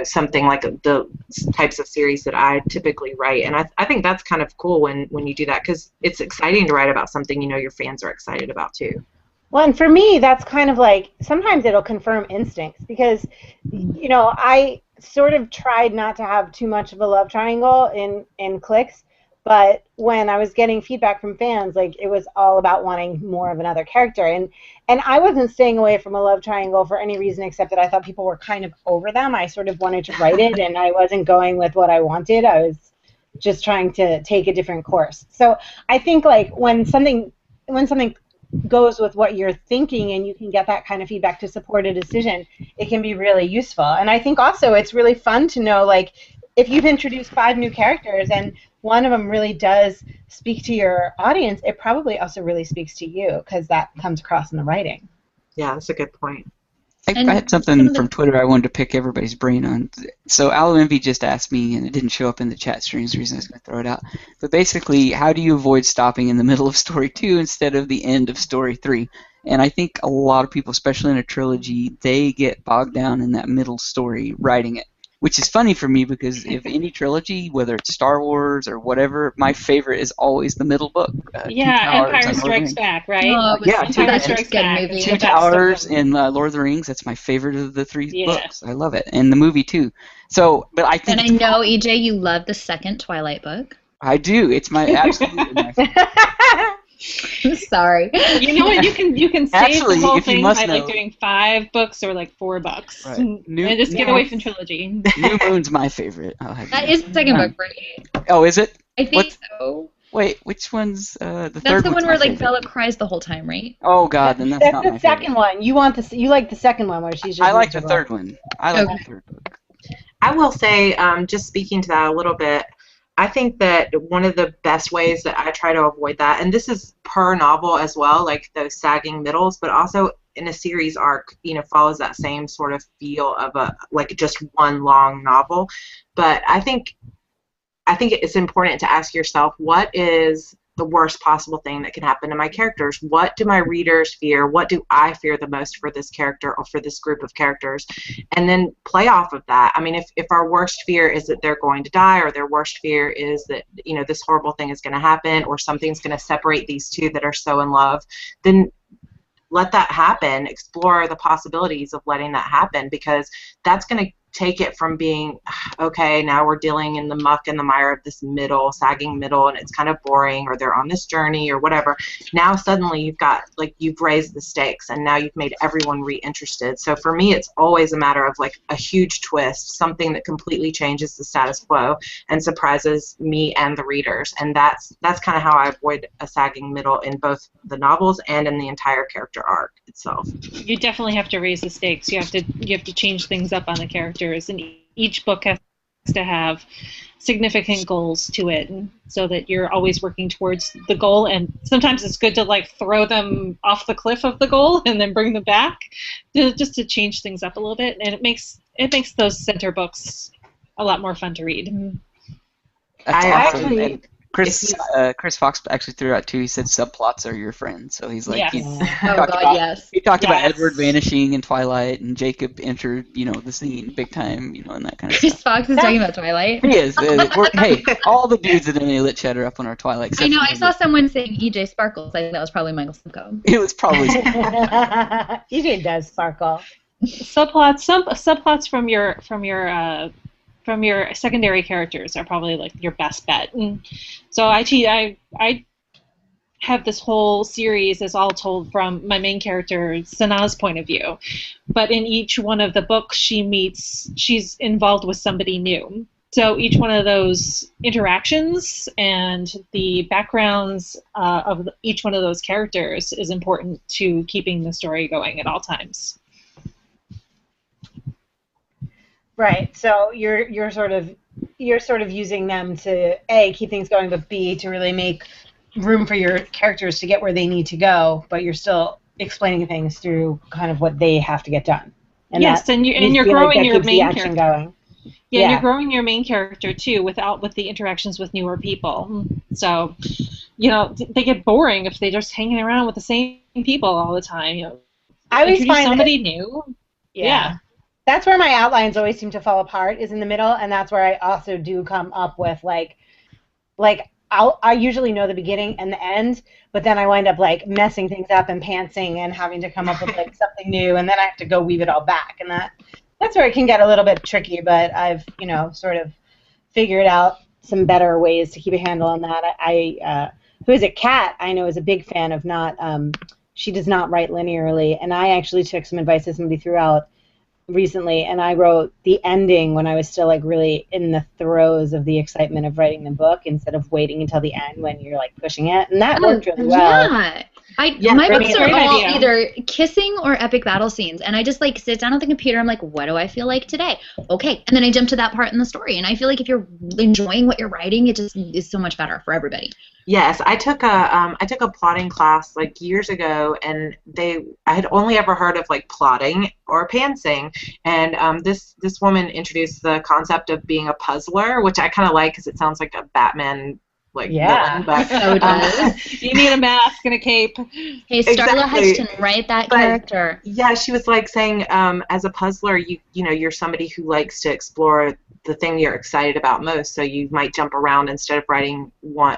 something like the types of series that I typically write. And I think that's kind of cool when you do that, because it's exciting to write about something your fans are excited about too. Well, and for me, that's kind of like, sometimes it'll confirm instincts, because, I sort of tried not to have too much of a love triangle in Clicks, but when I was getting feedback from fans, like, it was all about wanting more of another character. And I wasn't staying away from a love triangle for any reason except that I thought people were kind of over them. I sort of wanted to write it, and I wasn't going with what I wanted. I was just trying to take a different course. So I think, like, when something goes with what you're thinking and you can get that kind of feedback to support a decision, it can be really useful. And I think also it's really fun to know, like, if you've introduced 5 new characters and one of them really does speak to your audience, it probably also really speaks to you, because that comes across in the writing. Yeah, that's a good point. I had something from Twitter I wanted to pick everybody's brain on. So Aloe Envy just asked me, and it didn't show up in the chat stream, is the reason I was going to throw it out. But basically, how do you avoid stopping in the middle of story 2 instead of the end of story 3? And I think a lot of people, especially in a trilogy, they get bogged down in that middle story writing it. Which is funny for me, because if any trilogy, whether it's Star Wars or whatever, my favorite is always the middle book. Empire Strikes Back, right? Oh, Yeah, Empire Strikes Back. movie. Two Towers and Lord of the Rings, that's my favorite of the 3 books. I love it. And the movie, too. So, but I think And I know, EJ, you love the second Twilight book. I do. It's my absolutely my favorite. I'm sorry. You know what? You can save Actually, the whole if you thing must by know- like doing 5 books or like 4 books, Right. and just get away from trilogy. New Moon's my favorite. That is the second book, right? Oh, is it? I think so. Wait, which one's the third? That's the one's one my where like favorite. Bella cries the whole time, right? Oh God, then that's not the my second favorite. one. You like the second one where she's just I like the miserable. third one. I like Okay. the third book. I will say, just speaking to that a little bit, I think that one of the best ways that I try to avoid that, and this is per novel as well, like those sagging middles, but also in a series arc, follows that same sort of feel of just one long novel. But I think it's important to ask yourself, what is the worst possible thing that can happen to my characters? What do my readers fear? What do I fear the most for this character or for this group of characters? And then play off of that. I mean, if our worst fear is that they're going to die, or their worst fear is that, this horrible thing is going to happen, or something's going to separate these two that are so in love, then let that happen. Explore the possibilities of letting that happen, because that's going to take it from being, okay, now we're dealing in the muck and the mire of this sagging middle, and it's kind of boring, or they're on this journey or whatever. Now suddenly you've raised the stakes, and now you've made everyone reinterested. So for me, it's always a matter of like a huge twist, something that completely changes the status quo and surprises me and the readers. And that's kind of how I avoid a sagging middle in both the novels and in the entire character arc itself. You definitely have to raise the stakes. You have to change things up on the characters, and each book has to have significant goals to it, so that you're always working towards the goal. And sometimes it's good to like throw them off the cliff of the goal and then bring them back, just to change things up a little bit. And it makes those center books a lot more fun to read. That's I awesome. actually- And Chris Fox actually threw out too. He said subplots are your friend. So he's like, Yes. he Oh talked God, about, yes. he talked about Yes. Edward vanishing in Twilight, and Jacob entered, the scene big time, and that kind of Chris stuff. Fox is talking about Twilight. He is. Hey, all the dudes at NA Lit Chat are up on our Twilight. I know. I except saw for someone saying EJ Sparkles. I think that was probably Michael Simcoe. It was probably. EJ does sparkle. Subplots from your secondary characters are probably like your best bet. And so I have this whole series is all told from my main character Sanaa's point of view, but in each one of the books she's involved with somebody new. So each one of those interactions and the backgrounds of each one of those characters is important to keeping the story going at all times. Right. So you're sort of you're sort of using them to A, keep things going, but B, to really make room for your characters to get where they need to go, but you're still explaining things through kind of what they have to get done. And yes, that, and you you're feel like growing that your keeps the main action character. going. Yeah, and Yeah. you're growing your main character too with the interactions with newer people. So, they get boring if they're just hanging around with the same people all the time. I always Introduce find somebody new. Yeah. That's where my outlines always seem to fall apart, is in the middle, and that's where I also do come up with like I usually know the beginning and the end, but then I wind up like messing things up and pantsing and having to come up with like something new, and then I have to go weave it all back, and that's where it can get a little bit tricky. But I've sort of figured out some better ways to keep a handle on that. Who is it? Kat, I know, is a big fan of not. She does not write linearly, and I actually took some advice that somebody threw out recently, and I wrote the ending when I was still like really in the throes of the excitement of writing the book, instead of waiting until the end when you're like pushing it, and that worked really well. Yeah. My books are all idea. either kissing or epic battle scenes, and I just like sit down at the computer. I'm like, what do I feel like today? Okay, and then I jump to that part in the story, and I feel like if you're enjoying what you're writing, it just is so much better for everybody. Yes, I took a plotting class like years ago, and I had only ever heard of like plotting or pantsing, and this woman introduced the concept of being a puzzler, which I kind of like because it sounds like a Batman villain, but so does. You need a mask and a cape. Hey, Starla Hutchton, write that character. Yeah, she was like saying, as a puzzler, you're somebody who likes to explore the thing you're excited about most. So you might jump around instead of writing one,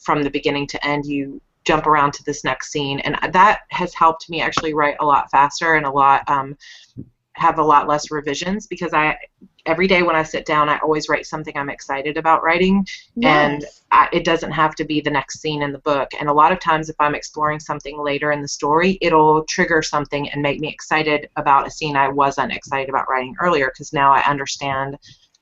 from the beginning to end. You jump around to this next scene, and that has helped me actually write a lot faster and have a lot less revisions, because every day when I sit down, I always write something I'm excited about writing, and it doesn't have to be the next scene in the book. And a lot of times if I'm exploring something later in the story, it'll trigger something and make me excited about a scene I wasn't excited about writing earlier, because now I understand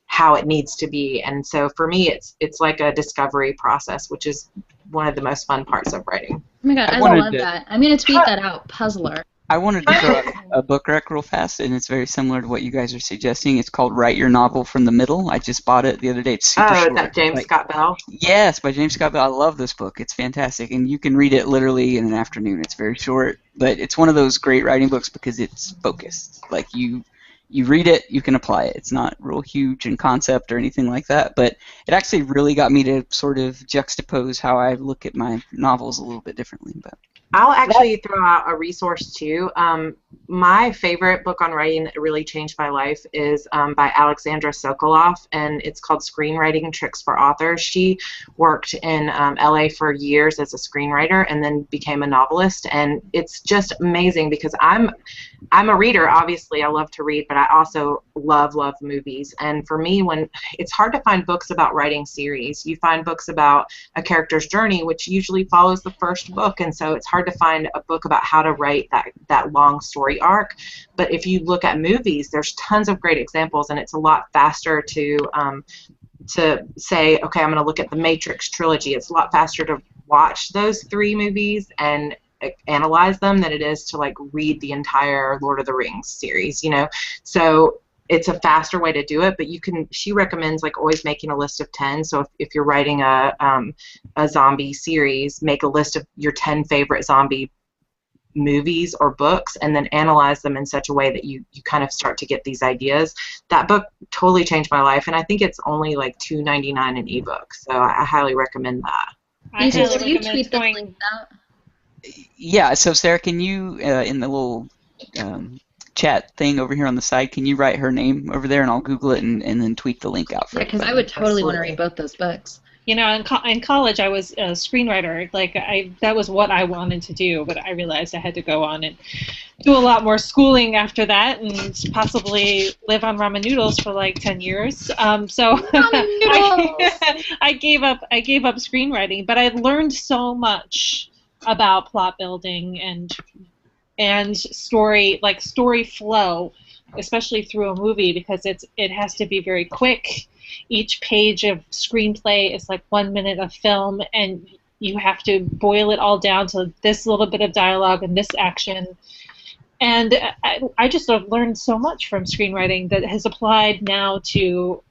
how it needs to be. And so for me, it's like a discovery process, which is one of the most fun parts of writing. Oh my god, I love that. I'm going to tweet that out, puzzler. I wanted to throw a book rec real fast, and it's very similar to what you guys are suggesting. It's called Write Your Novel from the Middle. I just bought it the other day. It's super short. That James Scott Bell? Yes, by James Scott Bell. I love this book. It's fantastic, and you can read it literally in an afternoon. It's very short, but it's one of those great writing books because it's focused. Like you read it, you can apply it. It's not real huge in concept or anything like that, but it actually really got me to sort of juxtapose how I look at my novels a little bit differently. But I'll actually throw out a resource too. My favorite book on writing that really changed my life is by Alexandra Sokoloff, and it's called Screenwriting Tricks for Authors. She worked in LA for years as a screenwriter and then became a novelist, and it's just amazing because I'm a reader, obviously. I love to read, but I also love movies. And for me, when it's hard to find books about writing series, you find books about a character's journey, which usually follows the first book, and so it's hard to find a book about how to write that long story arc. But if you look at movies, there's tons of great examples, and it's a lot faster to say, okay, I'm going to look at the Matrix trilogy. It's a lot faster to watch those 3 movies and analyze them than it is to like read the entire Lord of the Rings series, So it's a faster way to do it, but she recommends like always making a list of 10. So if you're writing a zombie series, make a list of your 10 favorite zombie movies or books, and then analyze them in such a way that you kind of start to get these ideas. That book totally changed my life, and I think it's only like $2.99 an ebook, so I highly recommend that. Will you tweet the link out? Yeah, so Sarah, can you, in the little chat thing over here on the side, can you write her name over there, and I'll Google it and then tweet the link out for because I would totally want to read both those books. In college, I was a screenwriter. That was what I wanted to do, but I realized I had to go on and do a lot more schooling after that, and possibly live on ramen noodles for like 10 years. So I gave up screenwriting, but I learned so much about plot building and story flow, especially through a movie, because it has to be very quick. Each page of screenplay is like 1 minute of film, and you have to boil it all down to this little bit of dialogue and this action. And I just have learned so much from screenwriting that has applied now to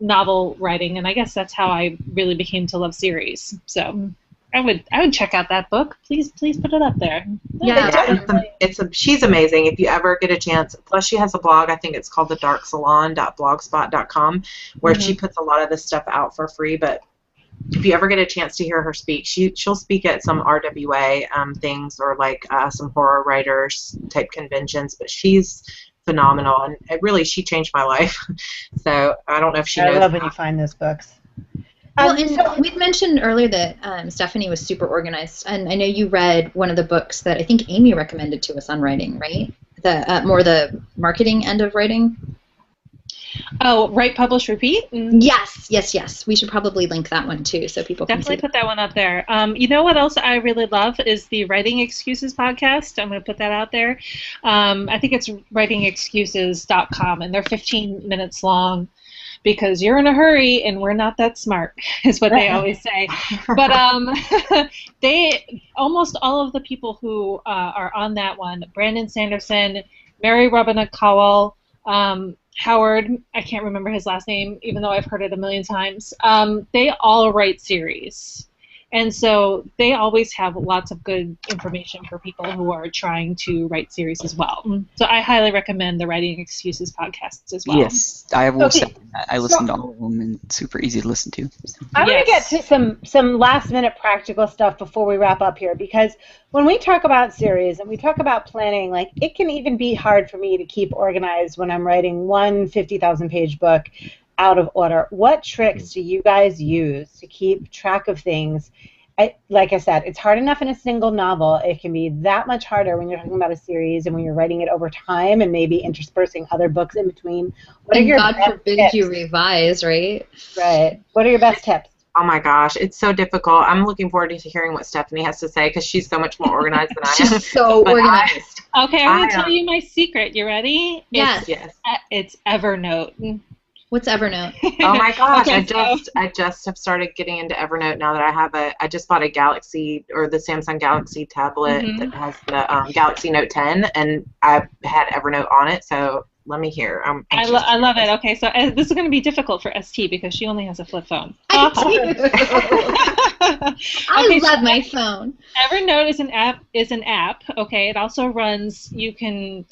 novel writing, and I guess that's how I really became to love series. So I would check out that book. Please put it up there. Yeah. She's amazing. If you ever get a chance, plus she has a blog. I think it's called thedarksalon.blogspot.com, where she puts a lot of this stuff out for free. But if you ever get a chance to hear her speak, she'll speak at some RWA things, or like some horror writers type conventions. But she's phenomenal, and she changed my life. So I don't know if she knows. I love when you find those books. Well, and we'd mentioned earlier that Stephanie was super organized, and I know you read one of the books that I think Amy recommended to us on writing, right? The more the marketing end of writing. Oh, Write, Publish, Repeat? Yes. We should probably link that one too, so people can definitely see put that one up there. You know what else I really love is the Writing Excuses podcast. I'm going to put that out there. I think it's writingexcuses.com, and they're 15 minutes long. Because you're in a hurry and we're not that smart, is what they always say. But they almost all of the people who are on that one, Brandon Sanderson, Mary Robinette-Cowell, Howard, I can't remember his last name, even though I've heard it a million times. They all write series. And so they always have lots of good information for people who are trying to write series as well. So I highly recommend the Writing Excuses podcasts as well. Yes, I will second that. I listened to all of them, and super easy to listen to. I want to get to some last-minute practical stuff before we wrap up here, because when we talk about series and we talk about planning, like, it can even be hard for me to keep organized when I'm writing one 50,000-page book out of order. What tricks do you guys use to keep track of things? Like I said, it's hard enough in a single novel. It can be that much harder when you're talking about a series and when you're writing it over time and maybe interspersing other books in between. What are your God best forbid tips? you revise, right? Right. What are your best tips? Oh my gosh, it's so difficult. I'm looking forward to hearing what Stephanie has to say, because she's so much more organized than I am. She's so organized. Okay, I'm going to tell you my secret. You ready? Yes. It's Evernote. What's Evernote? Oh my gosh, Okay, I just have started getting into Evernote now that I just bought a Galaxy, or the Samsung Galaxy tablet that has the Galaxy Note 10, and I've had Evernote on it, so let me hear. I love it. Okay, so this is going to be difficult for ST because she only has a flip phone. I love my phone. Evernote is an app. Okay, it also runs. You can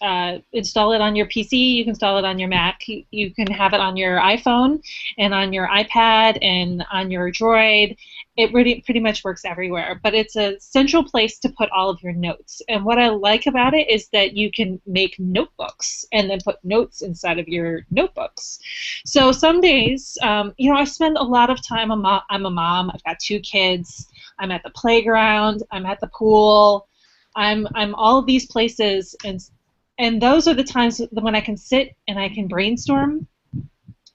install it on your PC. You can install it on your Mac. You can have it on your iPhone and on your iPad and on your Droid. It really pretty much works everywhere, but it's a central place to put all of your notes. And what I like about it is that you can make notebooks and then put notes inside of your notebooks. So some days, I spend a lot of time. I'm a mom. I've got 2 kids. I'm at the playground. I'm at the pool. I'm all of these places, and those are the times when I can sit and I can brainstorm.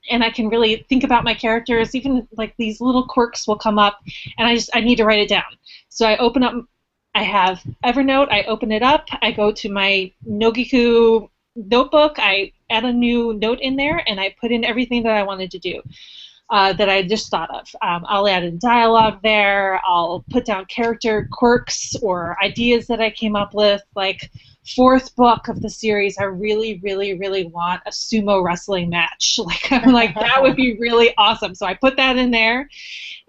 And I can really think about my characters. Even like these little quirks will come up, and I need to write it down. So I open up. I have Evernote. I open it up. I go to my Nogiku notebook. I add a new note in there, and I put in everything that I wanted to do that I just thought of. I'll add in dialogue there. I'll put down character quirks or ideas that I came up with, like. 4th book of the series, I really, really, really want a sumo wrestling match. I'm like, that would be really awesome. So I put that in there,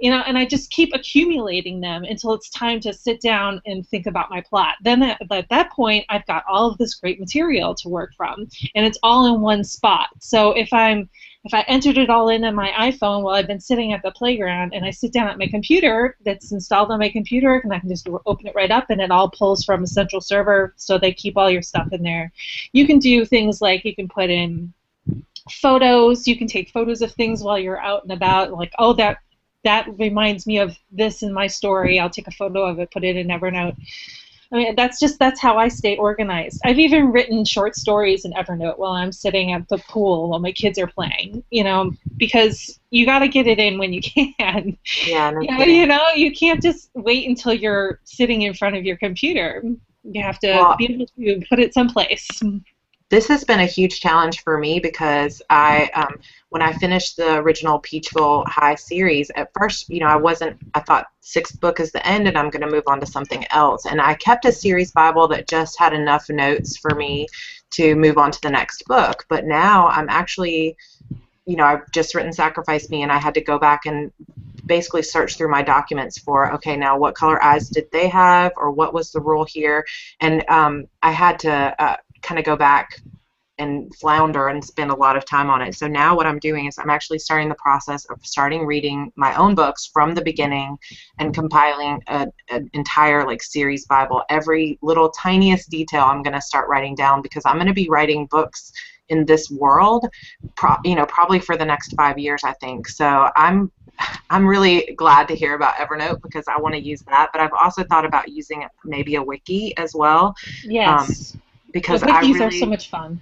and I just keep accumulating them until it's time to sit down and think about my plot. Then at that point, I've got all of this great material to work from, and it's all in one spot. So if I entered it all in on my iPhone while I've been sitting at the playground, and I sit down at my computer that's installed on my computer, and I can just open it right up, and it all pulls from a central server, so they keep all your stuff in there. You can do things like you can put in photos. You can take photos of things while you're out and about, like, oh, that reminds me of this in my story. I'll take a photo of it, put it in Evernote. I mean, that's how I stay organized. I've even written short stories in Evernote while I'm sitting at the pool while my kids are playing, because you got to get it in when you can. Yeah, no kidding. You can't just wait until you're sitting in front of your computer. You have to be able to put it someplace. This has been a huge challenge for me because when I finished the original Peachville High series, at first, I thought 6th book is the end and I'm going to move on to something else. And I kept a series Bible that just had enough notes for me to move on to the next book. But now I'm actually I've just written Sacrifice Me, and I had to go back and basically search through my documents for, okay, now what color eyes did they have, or what was the rule here? And I had to kind of go back and flounder and spend a lot of time on it. So now what I'm doing is I'm actually starting the process of starting reading my own books from the beginning and compiling an entire like series Bible. Every little tiniest detail I'm going to start writing down, because I'm going to be writing books in this world, probably for the next 5 years, I think. So I'm really glad to hear about Evernote, because I want to use that. But I've also thought about using maybe a wiki as well. Yes. Because the wikis are so much fun.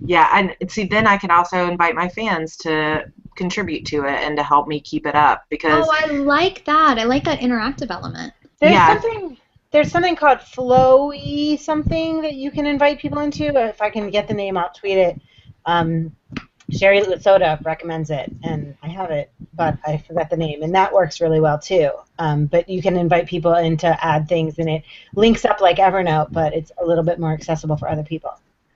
Yeah, and see, then I can also invite my fans to contribute to it and to help me keep it up, because I like that. I like that interactive element. There's something called Flowy something that you can invite people into. If I can get the name, I'll tweet it. Sherry Soda recommends it, and I have it, but I forgot the name, and that works really well too. But you can invite people in to add things, and it links up like Evernote, but it's a little bit more accessible for other people.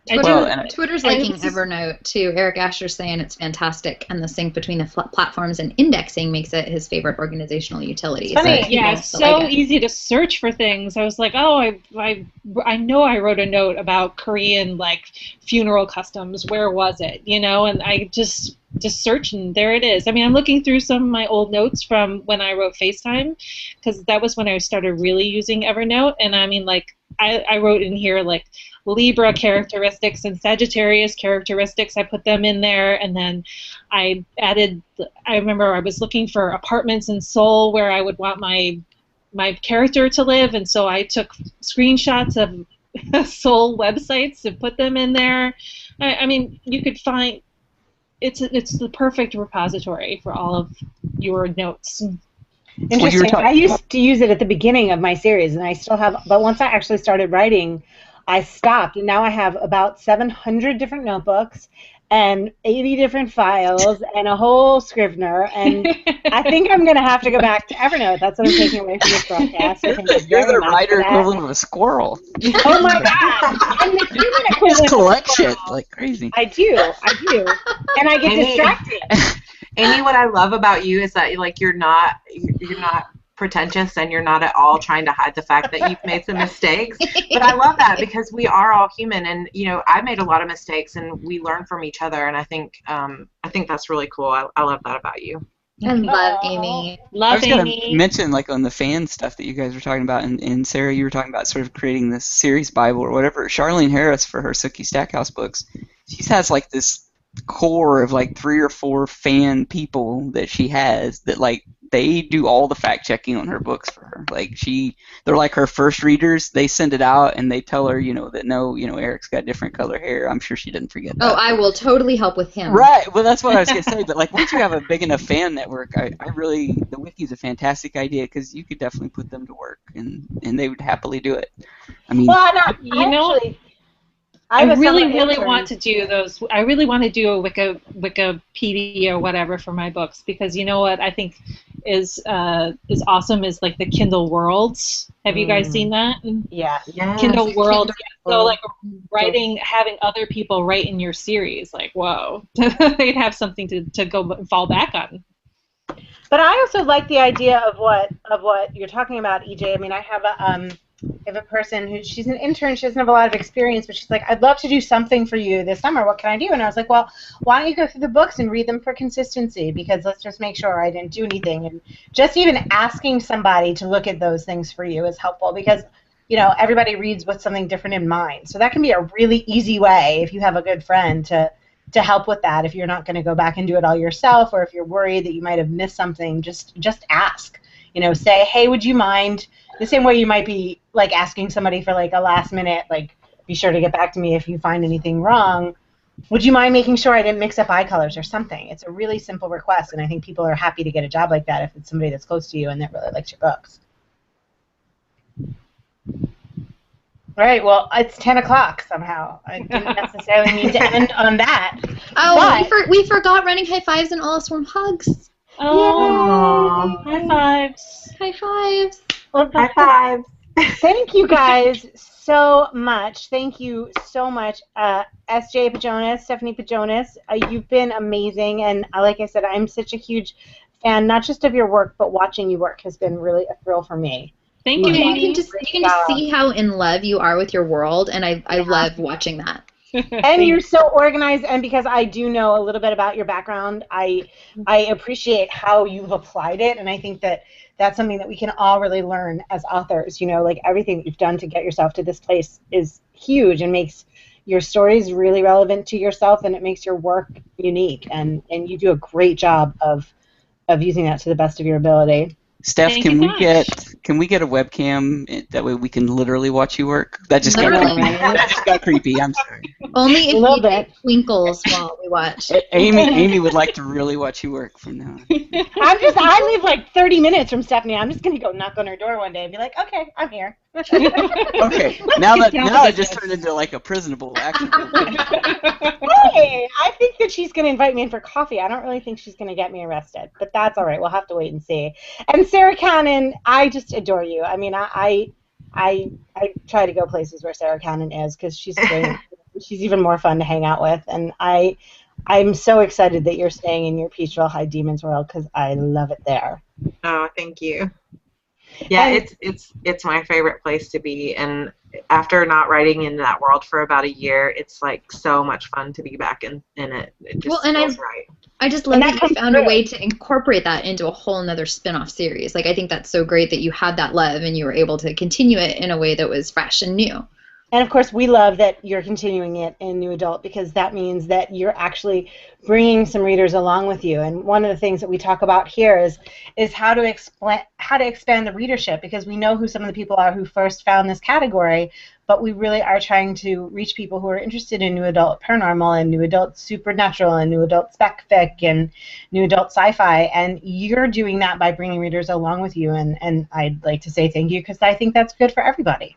Twitter's liking Evernote too. Eric Asher's saying it's fantastic, and the sync between the platforms and indexing makes it his favorite organizational utility. Funny, it's so easy to search for things. I was like, I know I wrote a note about Korean like funeral customs. Where was it? And I just search, and there it is. I mean, I'm looking through some of my old notes from when I wrote FaceTime, because that was when I started really using Evernote. And I mean, like I wrote in here like Libra characteristics and Sagittarius characteristics. I put them in there, and then I added. I remember I was looking for apartments in Seoul where I would want my character to live, and so I took screenshots of Seoul websites and put them in there. I mean, you could find. It's the perfect repository for all of your notes. Interesting. I used to use it at the beginning of my series, and I still have. But once I actually started writing, I stopped, and now I have about 700 different notebooks and 80 different files and a whole Scrivener, and I think I'm going to have to go back to Evernote. That's what I'm taking away from this broadcast. You're the writer equivalent of a squirrel. Oh my God! I'm the human equivalent. Just collect shit like crazy. I do, and I get distracted. Amy, what I love about you is that like you're not pretentious, and you're not at all trying to hide the fact that you've made some mistakes. But I love that, because we are all human, and I made a lot of mistakes, and we learn from each other, and I think that's really cool. I love that about you. I love Amy. I was going to mention, like, on the fan stuff that you guys were talking about, and Sarah, you were talking about sort of creating this series Bible or whatever. Charlene Harris, for her Sookie Stackhouse books, she has like this core of like 3 or 4 fan people that she has that like they do all the fact checking on her books for her. Like they're like her first readers. They send it out and they tell her, that no, Eric's got different color hair. I'm sure she didn't forget that. Oh, I will totally help with him. Right. Well, that's what I was gonna say. But like once you have a big enough fan network, the wiki's a fantastic idea, because you could definitely put them to work and they would happily do it. I mean, I really want to do those. I really want to do a Wikipedia or whatever for my books, because you know what I think is awesome is like the Kindle Worlds. Have you guys seen that? Yeah. Kindle Worlds. So like having other people write in your series, like whoa, they'd have something to go fall back on. But I also like the idea of what you're talking about, EJ. I mean, I have a person she's an intern. She doesn't have a lot of experience, but she's like, I'd love to do something for you this summer. What can I do? And I was like, well, why don't you go through the books and read them for consistency? Because let's just make sure I didn't do anything. And just even asking somebody to look at those things for you is helpful, because everybody reads with something different in mind. So that can be a really easy way, if you have a good friend, to help with that. If you're not going to go back and do it all yourself, or if you're worried that you might have missed something, just ask. Say, hey, would you mind? The same way you might be like asking somebody for like a last minute, like, be sure to get back to me if you find anything wrong. Would you mind making sure I didn't mix up eye colors or something? It's a really simple request, and I think people are happy to get a job like that if it's somebody that's close to you and that really likes your books. All right, well, it's 10 o'clock somehow. I didn't necessarily mean to end on that. Oh, we forgot running high fives and all swarm hugs. Oh, high fives. High fives. Well, high fives. Thank you guys so much. Thank you so much, S.J. Pajonas, Stephanie Pajonas. You've been amazing, and like I said, I'm such a huge fan, not just of your work, but watching you work has been really a thrill for me. Thank you, You Amy. can just see how in love you are with your world, and I love watching that. And you're so organized, and because I do know a little bit about your background, I appreciate how you've applied it, and I think that that's something that we can all really learn as authors. You know, like everything that you've done to get yourself to this place is huge and makes your stories really relevant to yourself, and it makes your work unique, and you do a great job of using that to the best of your ability. Steph, Thank can you so we get a webcam that way we can literally watch you work? That just got Literally. creepy. That just got creepy. I'm sorry. Only if A little you bit. twinkles while we watch. Amy would like to really watch you work from now on. I live like 30 minutes from Stephanie. I'm just gonna go knock on her door one day and be like, okay, I'm here. Okay, now that just turned into like a prisonable action. Hey, I think that she's gonna invite me in for coffee. I don't really think she's gonna get me arrested, but that's all right. We'll have to wait and see. And Sarah Cannon, I just adore you. I mean, I try to go places where Sarah Cannon is because she's great. She's even more fun to hang out with, and I'm so excited that you're staying in your Peachville High Demons world because I love it there. Oh, thank you. Yeah, it's my favorite place to be, and after not writing in that world for about a year, it's like so much fun to be back in it. It just feels right. I just love that you found a way to incorporate that into a whole nother spin-off series. Like, I think that's so great that you had that love and you were able to continue it in a way that was fresh and new. And of course, we love that you're continuing it in New Adult because that means that you're actually bringing some readers along with you. And one of the things that we talk about here is how to expand the readership, because we know who some of the people are who first found this category, but we really are trying to reach people who are interested in New Adult Paranormal and New Adult Supernatural and New Adult Spec Fic and New Adult Sci-Fi. And you're doing that by bringing readers along with you. And I'd like to say thank you because I think that's good for everybody.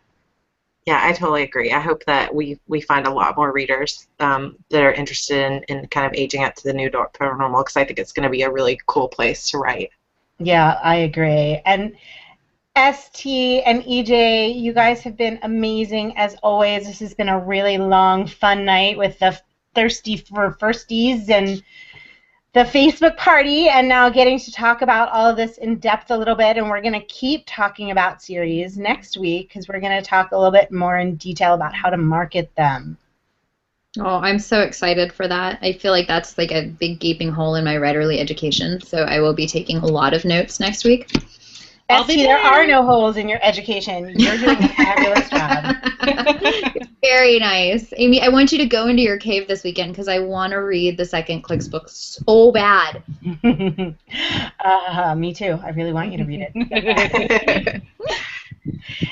Yeah, I totally agree. I hope that we find a lot more readers that are interested in kind of aging up to the New Adult Paranormal, because I think it's going to be a really cool place to write. Yeah, I agree. And ST and EJ, you guys have been amazing as always. This has been a really long, fun night with the Thirsty for Firsties and the Facebook party, and now getting to talk about all of this in depth a little bit. And we're going to keep talking about series next week because we're going to talk a little bit more in detail about how to market them. Oh, I'm so excited for that. I feel like that's like a big gaping hole in my writerly education, so I will be taking a lot of notes next week. ST, there are no holes in your education. You're doing a fabulous job. Very nice. Amy, I want you to go into your cave this weekend because I want to read the second Clicks book so bad. Me too. I really want you to read it.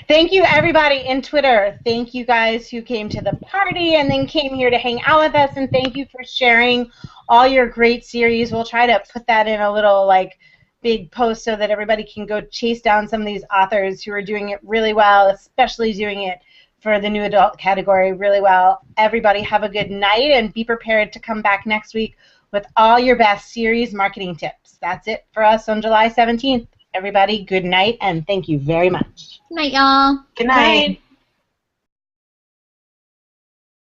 Thank you, everybody in Twitter. Thank you guys who came to the party and then came here to hang out with us, and thank you for sharing all your great series. We'll try to put that in a little, big post so that everybody can go chase down some of these authors who are doing it really well, especially doing it for the New Adult category really well. Everybody have a good night and be prepared to come back next week with all your best series marketing tips. That's it for us on July 17th. Everybody, good night and thank you very much. Good night, y'all. Good night.